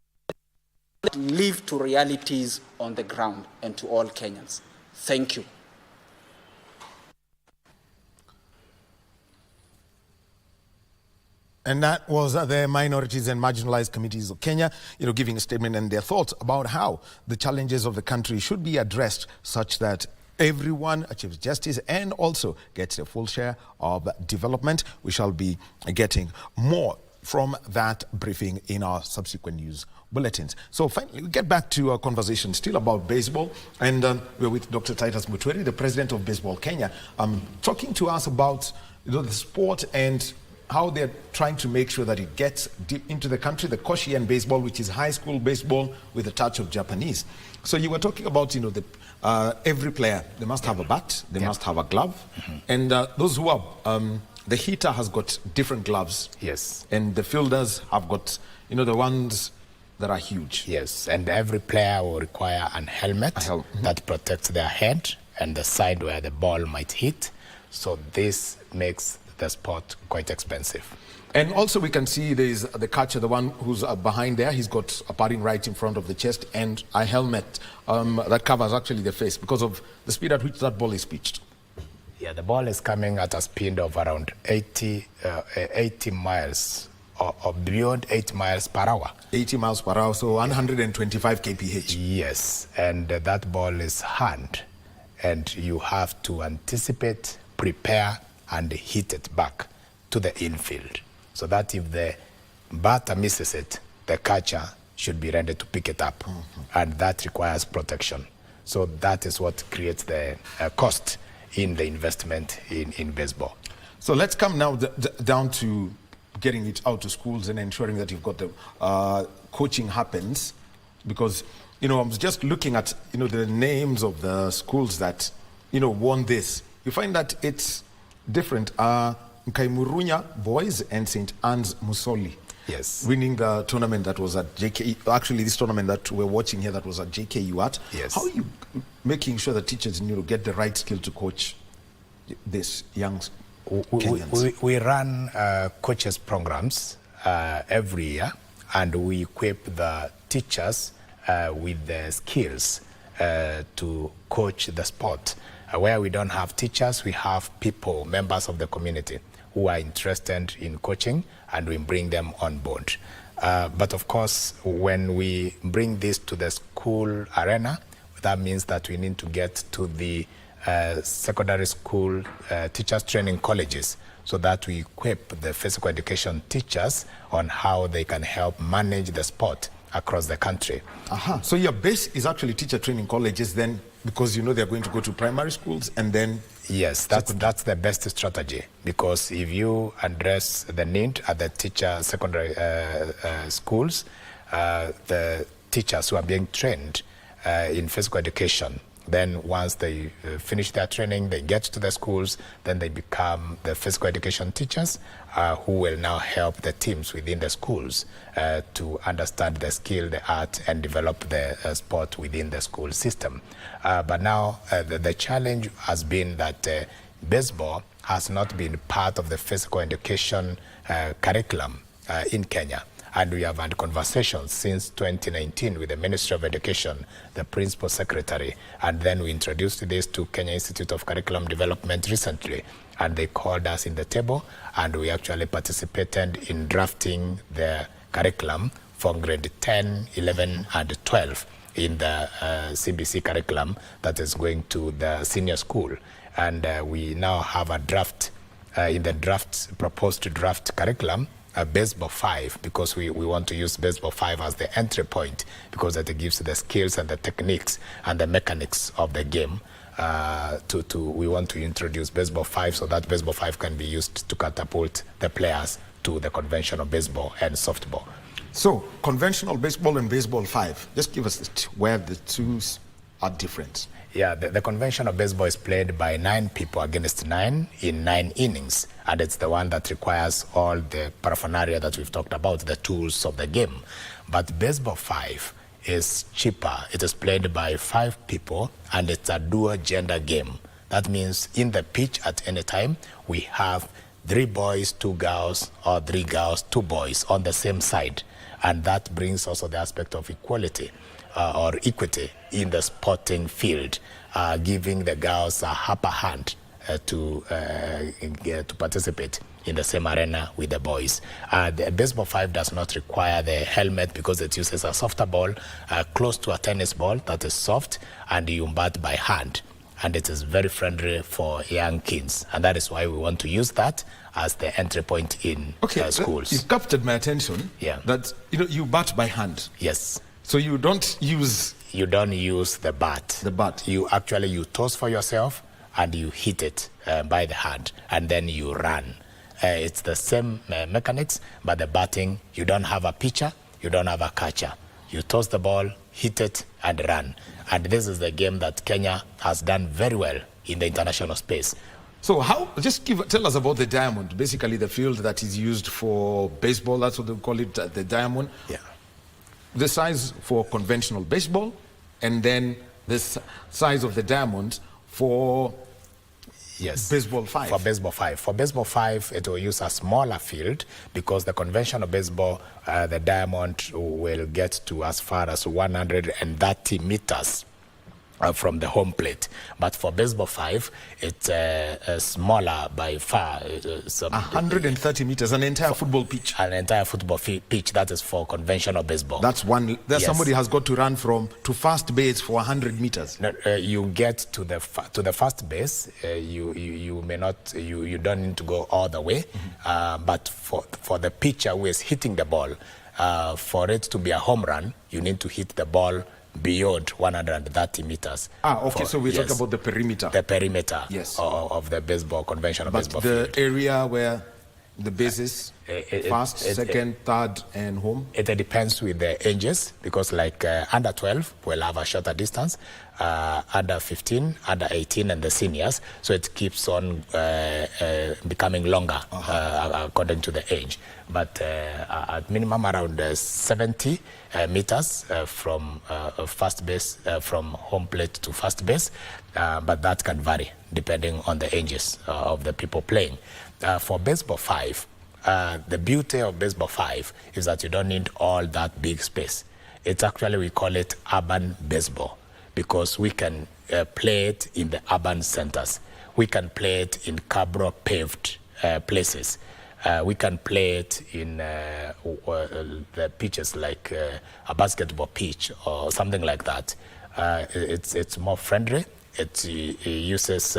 live to realities on the ground and to all Kenyans. Thank you. And that was the minorities and marginalized communities of Kenya, giving a statement and their thoughts about how the challenges of the country should be addressed such that everyone achieves justice and also gets a full share of development. We shall be getting more from that briefing in our subsequent news bulletins. So finally, we get back to our conversation still about baseball, and we're with Dr. Titus Mutweri, the president of Baseball Kenya, talking to us about the sport and how they're trying to make sure that it gets deep into the country, the Koshien baseball, which is high school baseball with a touch of Japanese. So you were talking about, every player, they must have a bat, they must have a glove, and those who are, the hitter has got different gloves. Yes. And the fielders have got, the ones that are huge. Yes, and every player will require an helmet that protects their head and the side where the ball might hit. So this makes the sport quite expensive. And also we can see there's the catcher, the one who's behind there, he's got a padding right in front of the chest and a helmet that covers actually the face because of the speed at which that ball is pitched. Yeah, the ball is coming at a speed of around 80 miles or beyond 8 miles per hour. 80 miles per hour, so 125 kph. Yes, and that ball is hand, and you have to anticipate, prepare, and hit it back to the infield, so that if the batter misses it, the catcher should be ready to pick it up, and that requires protection. So that is what creates the cost in the investment in baseball. So let's come now down to getting it out to schools and ensuring that you've got the coaching happens, because I was just looking at the names of the schools that won this. You find that it's different. Nkaimurunya Boys and St. Anne's Musoli. Yes. Winning the tournament that was at JK. Actually, this tournament that we're watching here that was at JKU at. Yes. How are you making sure that teachers get the right skill to coach this young Kenyans? We run coaches programs every year, and we equip the teachers with the skills to coach the sport. Where we don't have teachers, we have people, members of the community, who are interested in coaching, and we bring them on board. But of course, when we bring this to the school arena, that means that we need to get to the secondary school teachers training colleges, so that we equip the physical education teachers on how they can help manage the sport across the country. So your base is actually teacher training colleges then, because they're going to go to primary schools and then... Yes, that's the best strategy, because if you address the need at the teacher secondary schools, the teachers who are being trained in physical education, then once they finish their training, they get to the schools, then they become the physical education teachers who will now help the teams within the schools to understand the skill, the art, and develop the sport within the school system. But now the challenge has been that baseball has not been part of the physical education curriculum in Kenya. And we have had conversations since 2019 with the Ministry of Education, the Principal Secretary, and then we introduced this to Kenya Institute of Curriculum Development recently, and they called us in the table, and we actually participated in drafting the curriculum for grade 10, 11, and 12 in the CBC curriculum that is going to the senior school. And we now have a draft, in the proposed draft curriculum, baseball 5, because we want to use baseball 5 as the entry point, because that it gives the skills and the techniques and the mechanics of the game. We want to introduce baseball 5 so that baseball 5 can be used to catapult the players to the conventional baseball and softball. So conventional baseball and baseball 5, just give us where the two are different. Yeah, the conventional baseball is played by 9 people against 9 in 9 innings, and it's the one that requires all the paraphernalia that we've talked about, the tools of the game. But baseball 5 is cheaper. It is played by 5 people, and it's a dual gender game. That means in the pitch at any time, we have 3 boys, 2 girls, or 3 girls, 2 boys on the same side. And that brings also the aspect of equality or equity in the sporting field, giving the girls a upper hand to participate in the same arena with the boys. The baseball 5 does not require the helmet because it uses a softer ball, close to a tennis ball that is soft, and you bat by hand. And it is very friendly for young kids. And that is why we want to use that as the entry point in schools. You captured my attention. Yeah. That you bat by hand. Yes. So you don't use... You don't use the bat. The bat. You toss for yourself and you hit it by the hand, and then you run. It's the same mechanics, but the batting, you don't have a pitcher, you don't have a catcher. You toss the ball, hit it, and run. And this is the game that Kenya has done very well in the international space. So tell us about the diamond, basically the field that is used for baseball. That's what they call it, the diamond. Yeah. The size for conventional baseball, and then the size of the diamond for baseball 5. For baseball 5. For baseball 5, it will use a smaller field because the conventional baseball, the diamond will get to as far as 130 meters from the home plate. But for baseball 5, it's smaller by far. 130 meters, an entire football pitch. An entire football pitch, that is for conventional baseball. That's one. Yes. Somebody has got to run to first base for 100 meters. No, you get to the first base. You may not. You don't need to go all the way. But for the pitcher who is hitting the ball, for it to be a home run, you need to hit the ball beyond 130 meters. Okay, so we're talking about the perimeter. The perimeter, yes, of the baseball, conventional baseball the field. Area where the base is? First, second, third, and home? It depends with the ages, because like under 12 will have a shorter distance, under 15, under 18, and the seniors. So it keeps on becoming longer according to the age. But at minimum around 70 meters from first base, from home plate to first base, but that can vary depending on the ages of the people playing. For baseball 5, the beauty of baseball 5 is that you don't need all that big space. It's actually, we call it urban baseball, because we can play it in the urban centers. We can play it in cabro paved places. We can play it in the pitches like a basketball pitch or something like that. It's more friendly. It uses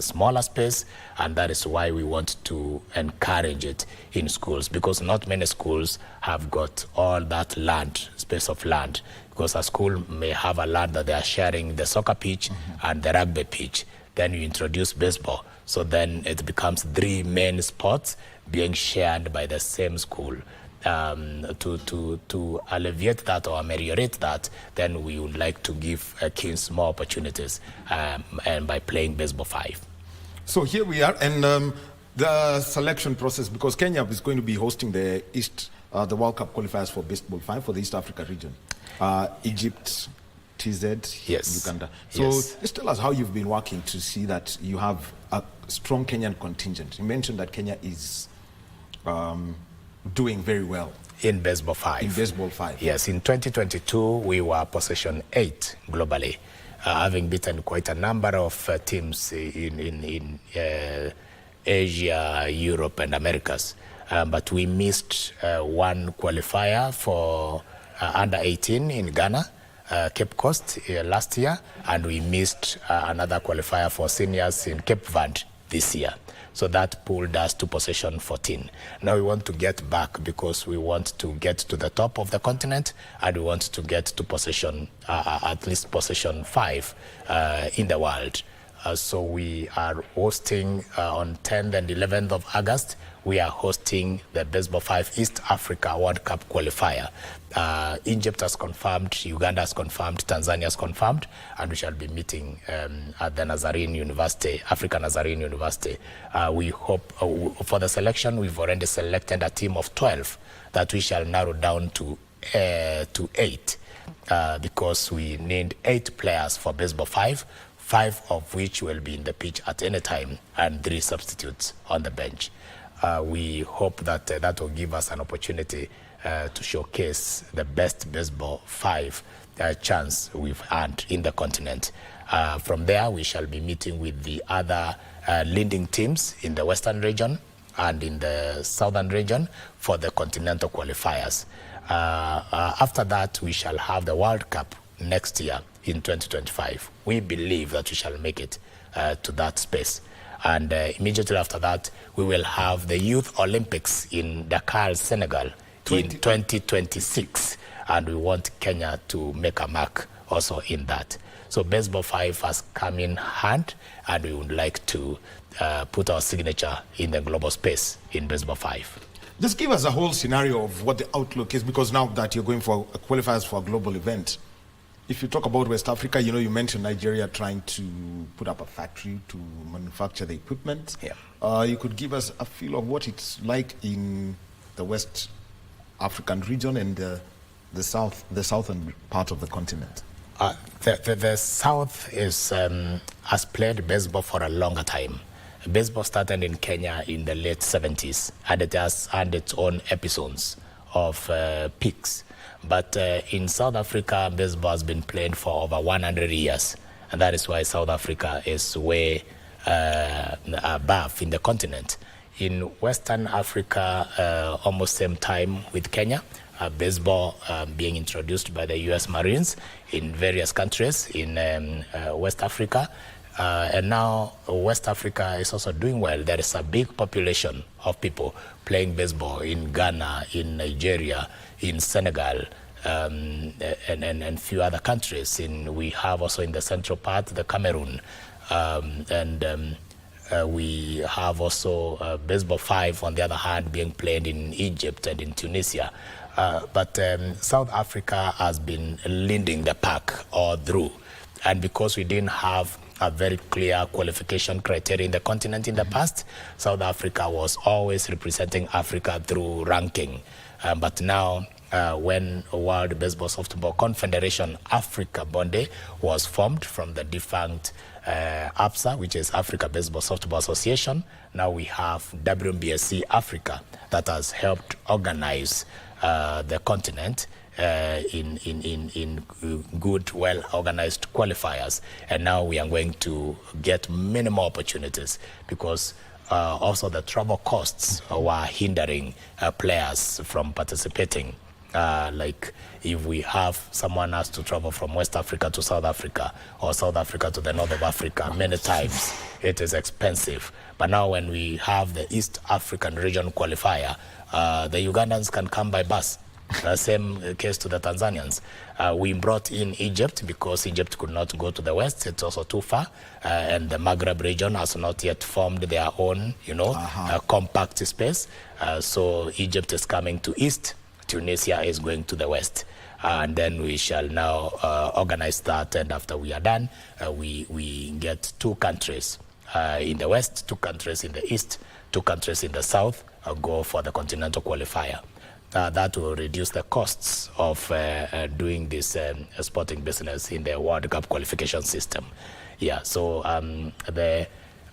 smaller space, and that is why we want to encourage it in schools, because not many schools have got all that land, space of land, because a school may have a land that they are sharing the soccer pitch and the rugby pitch. Then you introduce baseball, so then it becomes 3 main sports being shared by the same school. To alleviate that or ameliorate that, then we would like to give kids more opportunities and by playing baseball 5. So here we are, and the selection process, because Kenya is going to be hosting the World Cup qualifiers for baseball 5 for the East Africa region. Egypt, TZ, yes, Uganda. So yes. just tell us how you've been working to see that you have a strong Kenyan contingent. You mentioned that Kenya is doing very well in baseball 5. In baseball 5. Yes, in 2022 we were position 8 globally, having beaten quite a number of teams in Asia, Europe, and Americas. But we missed one qualifier for under 18 in Ghana, Cape Coast last year, and we missed another qualifier for seniors in Cape Verde this year. So that pulled us to position 14. Now we want to get back, because we want to get to the top of the continent, and we want to get to position, at least position 5 in the world. So we are hosting on 10th and 11th of August, we are hosting the Baseball 5 East Africa World Cup qualifier. Egypt has confirmed, Uganda has confirmed, Tanzania has confirmed, and we shall be meeting at the Nazarene University, African Nazarene University. We hope for the selection, we've already selected a team of 12 that we shall narrow down to 8, because we need 8 players for Baseball 5, 5 of which will be in the pitch at any time, and 3 substitutes on the bench. We hope that that will give us an opportunity to showcase the best baseball 5 chance we've had in the continent. From there, we shall be meeting with the other leading teams in the Western region and in the Southern region for the continental qualifiers. After that, we shall have the World Cup next year in 2025. We believe that we shall make it to that space. And immediately after that, we will have the Youth Olympics in Dakar, Senegal in 2026. And we want Kenya to make a mark also in that. So Baseball 5 has come in hand, and we would like to put our signature in the global space in Baseball 5. Just give us a whole scenario of what the outlook is, because now that you're going for qualifiers for a global event, if you talk about West Africa, you know, you mentioned Nigeria trying to put up a factory to manufacture the equipment. Yeah. You could give us a feel of what it's like in the West African region and the southern part of the continent. The South has played baseball for a longer time. Baseball started in Kenya in the late 70s, and it has had its own episodes of peaks. But in South Africa, baseball has been played for over 100 years. And that is why South Africa is way above in the continent. In Western Africa, almost same time with Kenya, baseball being introduced by the U.S. Marines in various countries in West Africa. And now West Africa is also doing well. There is a big population of people playing baseball in Ghana, in Nigeria, in Senegal, and few other countries. We have also in the central part, the Cameroon. We have also Baseball 5, on the other hand, being played in Egypt and in Tunisia. But South Africa has been leading the pack all through. And because we didn't have a very clear qualification criteria in the continent in the past, South Africa was always representing Africa through ranking. But now, when World Baseball Softball Confederation Africa Bonde was formed from the defunct ABSA, which is Africa Baseball Softball Association, now we have WBSC Africa that has helped organize the continent in good, well-organized qualifiers. And now we are going to get many more opportunities because also the travel costs were hindering players from participating. Like if we have someone has to travel from West Africa to South Africa or South Africa to the north of Africa, many times it is expensive. But now when we have the East African region qualifier, the Ugandans can come by bus. Same case to the Tanzanians. We brought in Egypt because Egypt could not go to the west. It's also too far. And the Maghreb region has not yet formed their own, compact space. So Egypt is coming to east. Tunisia is going to the west. And then we shall now organize that. And after we are done, we get 2 countries in the west, 2 countries in the east, 2 countries in the south go for the continental qualifier. That will reduce the costs of doing this sporting business in the World Cup qualification system. Yeah, so the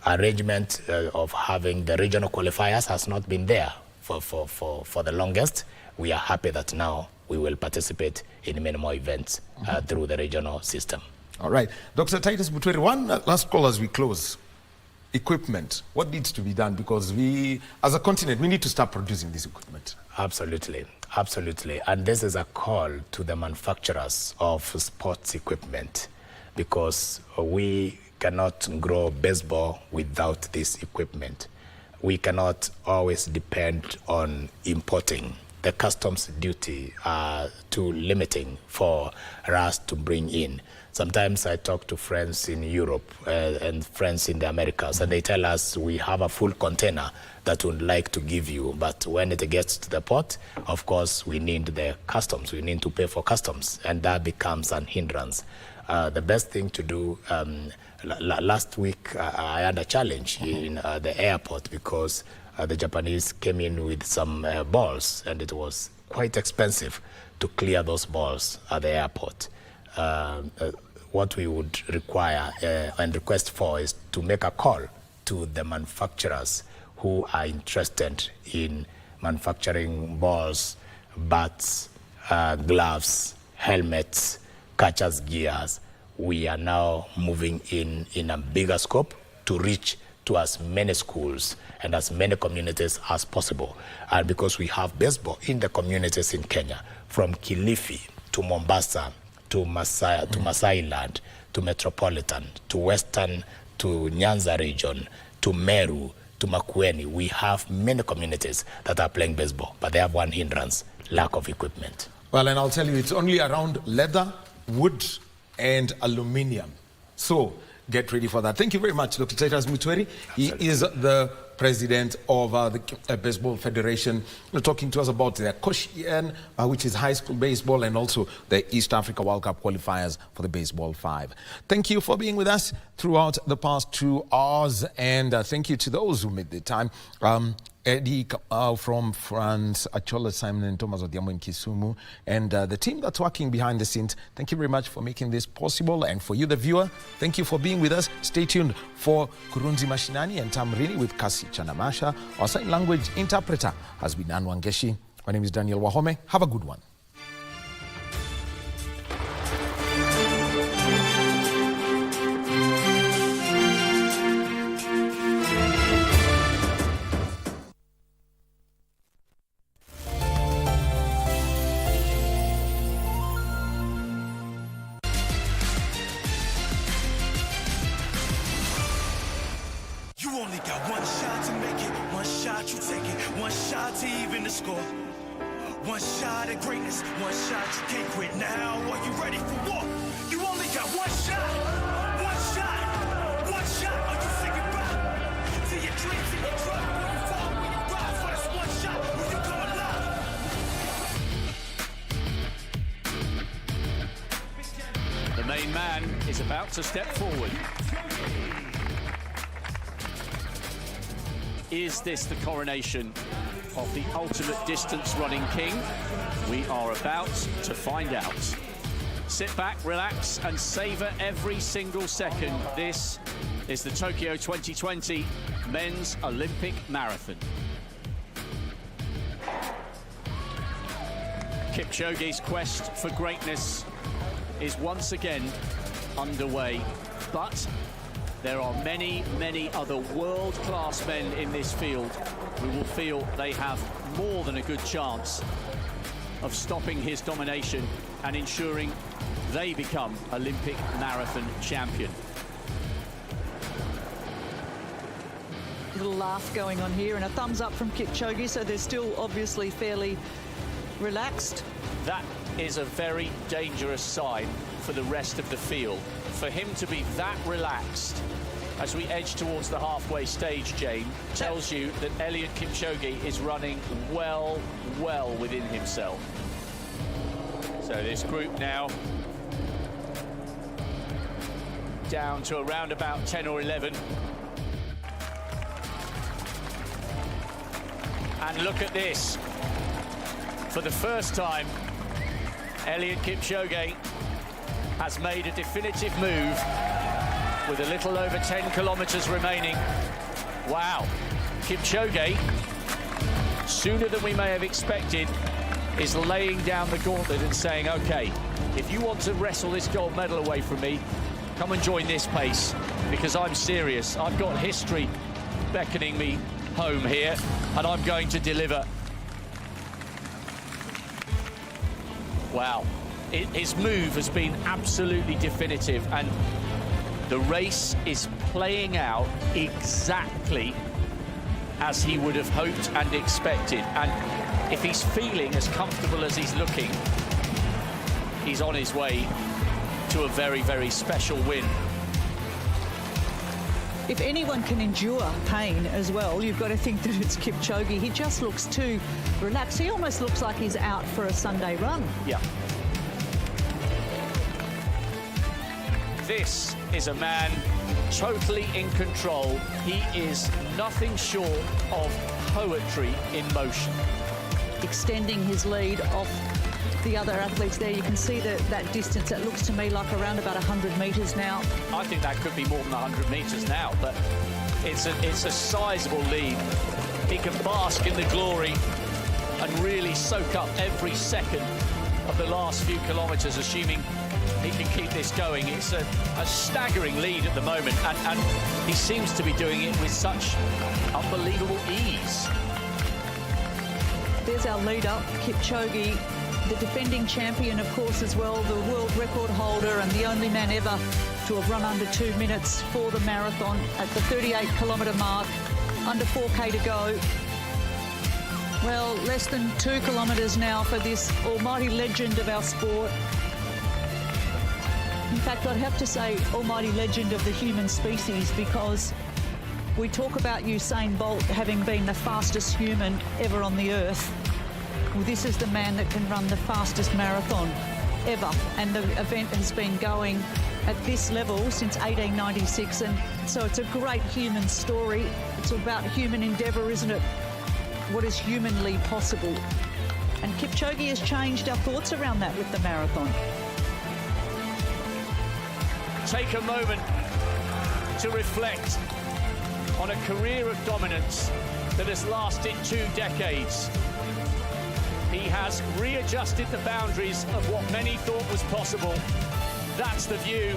arrangement of having the regional qualifiers has not been there for the longest. We are happy that now we will participate in many more events through the regional system. All right. Dr. Titus Butweri, one last call as we close. Equipment, what needs to be done? Because we, as a continent, we need to start producing this equipment. Absolutely, absolutely. And this is a call to the manufacturers of sports equipment because we cannot grow baseball without this equipment. We cannot always depend on importing. The customs duty are too limiting for us to bring in. Sometimes I talk to friends in Europe and friends in the Americas, and they tell us we have a full container that we'd like to give you, but when it gets to the port, of course, we need the customs. We need to pay for customs, and that becomes an hindrance. The best thing to do, last week I had a challenge in the airport because the Japanese came in with some balls, and it was quite expensive to clear those balls at the airport. What we would require and request for is to make a call to the manufacturers who are interested in manufacturing balls, bats, gloves, helmets, catcher's gears. We are now moving in a bigger scope to reach to as many schools and as many communities as possible. And because we have baseball in the communities in Kenya, from Kilifi to Mombasa, to Masai Land, to Metropolitan, to Western, to Nyanza region, to Meru, to Makueni. We have many communities that are playing baseball, but they have one hindrance, lack of equipment. Well, and I'll tell you, it's only around leather, wood, and aluminium. So get ready for that. Thank you very much, Dr. Titus Butweri. He is the president of the Baseball Federation, talking to us about the Koshian, which is high school baseball, and also the East Africa World Cup qualifiers for the Baseball 5. Thank you for being with us throughout the past 2 hours, and thank you to those who made the time. Eddie from France, Achola Simon and Thomas Odiamo in Kisumu, and the team that's working behind the scenes. Thank you very much for making this possible. And for you, the viewer, thank you for being with us. Stay tuned for Kurunzi Mashinani and Tamrini with Kasi Chanamasha. Our sign language interpreter has been Anwan Geshi. My name is Daniel Wahome. Have a good one. One shot at greatness, one shot you can't quit now. Are you ready for war? You only got one shot, one shot, one shot. Are you thinking about? about to step forward. Is this the coronation of the ultimate distance running king? We are about to find out. Sit back, relax, and savor every single second. This is the Tokyo 2020 Men's Olympic Marathon. Kipchoge's quest for greatness is once again underway, but there are many, many other world-class men in this field who will feel they have more than a good chance of stopping his domination and ensuring they become Olympic marathon champion. Little laugh going on here and a thumbs up from Kipchoge, so they're still obviously fairly relaxed. That is a very dangerous sign for the rest of the field. For him to be that relaxed as we edge towards the halfway stage, Jane, tells you that Eliud Kipchoge is running well within himself. So this group now down to around about 10 or 11. And look at this. For the first time, Eliud Kipchoge has made a definitive move with a little over 10 kilometers remaining. Wow. Kipchoge, sooner than we may have expected, is laying down the gauntlet and saying, okay, if you want to wrestle this gold medal away from me, come and join this pace, because I'm serious. I've got history beckoning me home here, and I'm going to deliver. Wow. His move has been absolutely definitive, and the race is playing out exactly as he would have hoped and expected. And if he's feeling as comfortable as he's looking, he's on his way to a very, very special win. If anyone can endure pain as well, you've got to think that it's Kipchoge. He just looks too relaxed. He almost looks like he's out for a Sunday run. Yeah. This is a man totally in control. He is nothing short of poetry in motion. Extending his lead off the other athletes there. You can see that distance. It looks to me like around about 100 metres now. I think that could be more than 100 metres now, but it's a sizable lead. He can bask in the glory and really soak up every second of the last few kilometres, assuming he can keep this going. It's a staggering lead at the moment, and he seems to be doing it with such unbelievable ease. There's our leader, Kipchoge, the defending champion, of course, as well, the world record holder and the only man ever to have run under 2 minutes for the marathon at the 38-kilometre mark, under 4K to go. Well, less than 2 kilometres now for this almighty legend of our sport. In fact, I'd have to say almighty legend of the human species, because we talk about Usain Bolt having been the fastest human ever on the earth. Well, this is the man that can run the fastest marathon ever, and the event has been going at this level since 1896, and so it's a great human story. It's about human endeavour, isn't it? What is humanly possible? And Kipchoge has changed our thoughts around that with the marathon. Take a moment to reflect on a career of dominance that has lasted 2 decades. He has readjusted the boundaries of what many thought was possible. That's the view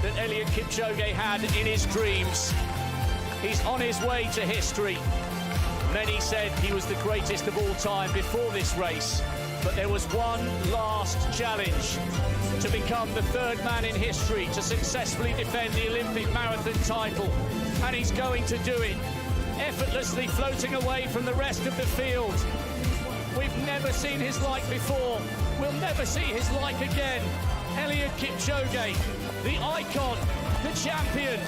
that Eliud Kipchoge had in his dreams. He's on his way to history. Many said he was the greatest of all time before this race, but there was one last challenge: to become the 3rd man in history to successfully defend the Olympic marathon title. And he's going to do it, effortlessly floating away from the rest of the field. We've never seen his like before. We'll never see his like again. Eliud Kipchoge, the icon, the champion,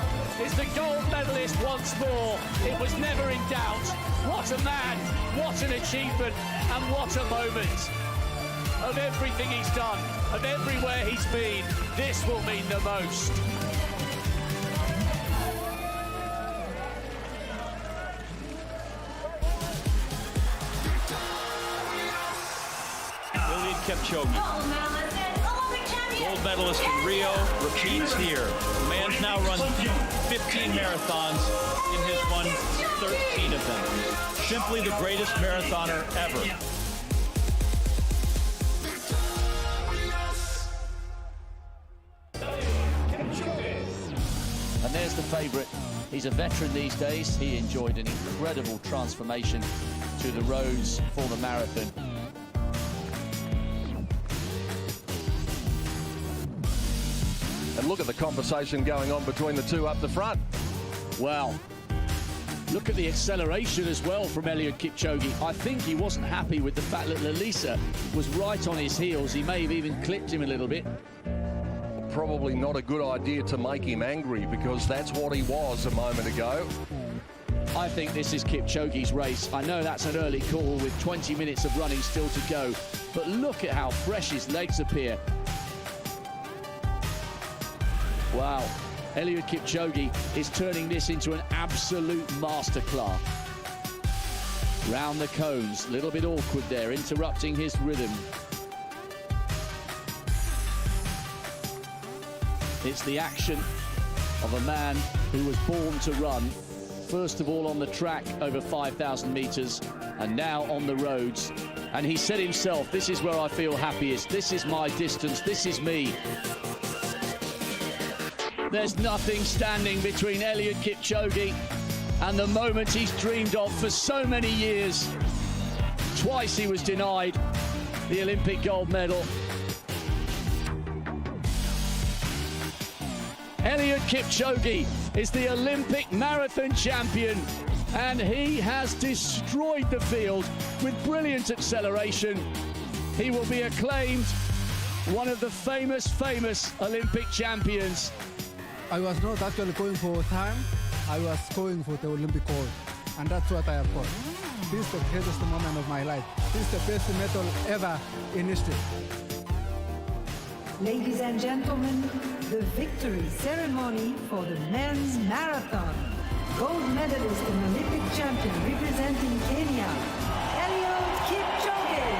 is the gold medalist once more. It was never in doubt. What a man, what an achievement, and what a moment. of everything he's done, of everywhere he's been, this will mean the most. Eliud Kipchoge, gold medalist in Rio, repeats here. The man's now run 15 marathons and has won 13 of them. Simply the greatest marathoner ever. And there's the favourite. He's a veteran these days. He enjoyed an incredible transformation to the roads for the marathon. And look at the conversation going on between the two up the front. Wow. Look at the acceleration as well from Eliud Kipchoge. I think he wasn't happy with the fact that Lalisa was right on his heels. He may have even clipped him a little bit. Probably not a good idea to make him angry, because that's what he was a moment ago. I think this is Kipchoge's race. I know that's an early call with 20 minutes of running still to go, but look at how fresh his legs appear. Wow, Eliud Kipchoge is turning this into an absolute masterclass. Round the cones, a little bit awkward there, interrupting his rhythm. It's the action of a man who was born to run, first of all on the track over 5,000 metres, and now on the roads. And he said himself, this is where I feel happiest, this is my distance, this is me. There's nothing standing between Eliud Kipchoge and the moment he's dreamed of for so many years. Twice he was denied the Olympic gold medal. Eliud Kipchoge is the Olympic marathon champion, and he has destroyed the field with brilliant acceleration. He will be acclaimed one of the famous Olympic champions. I was not actually going for time, I was going for the Olympic gold, and that's what I have got. This is the greatest moment of my life. This is the best medal ever in history. Ladies and gentlemen, the victory ceremony for the men's marathon. Gold medalist and Olympic champion representing Kenya, Eliud Kipchoge.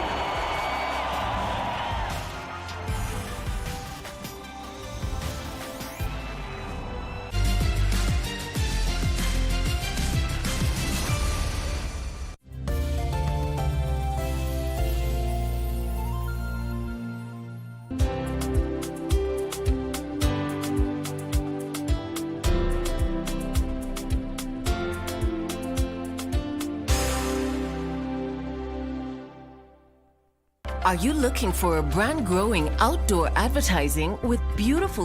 Are you looking for a brand growing outdoor advertising with beautiful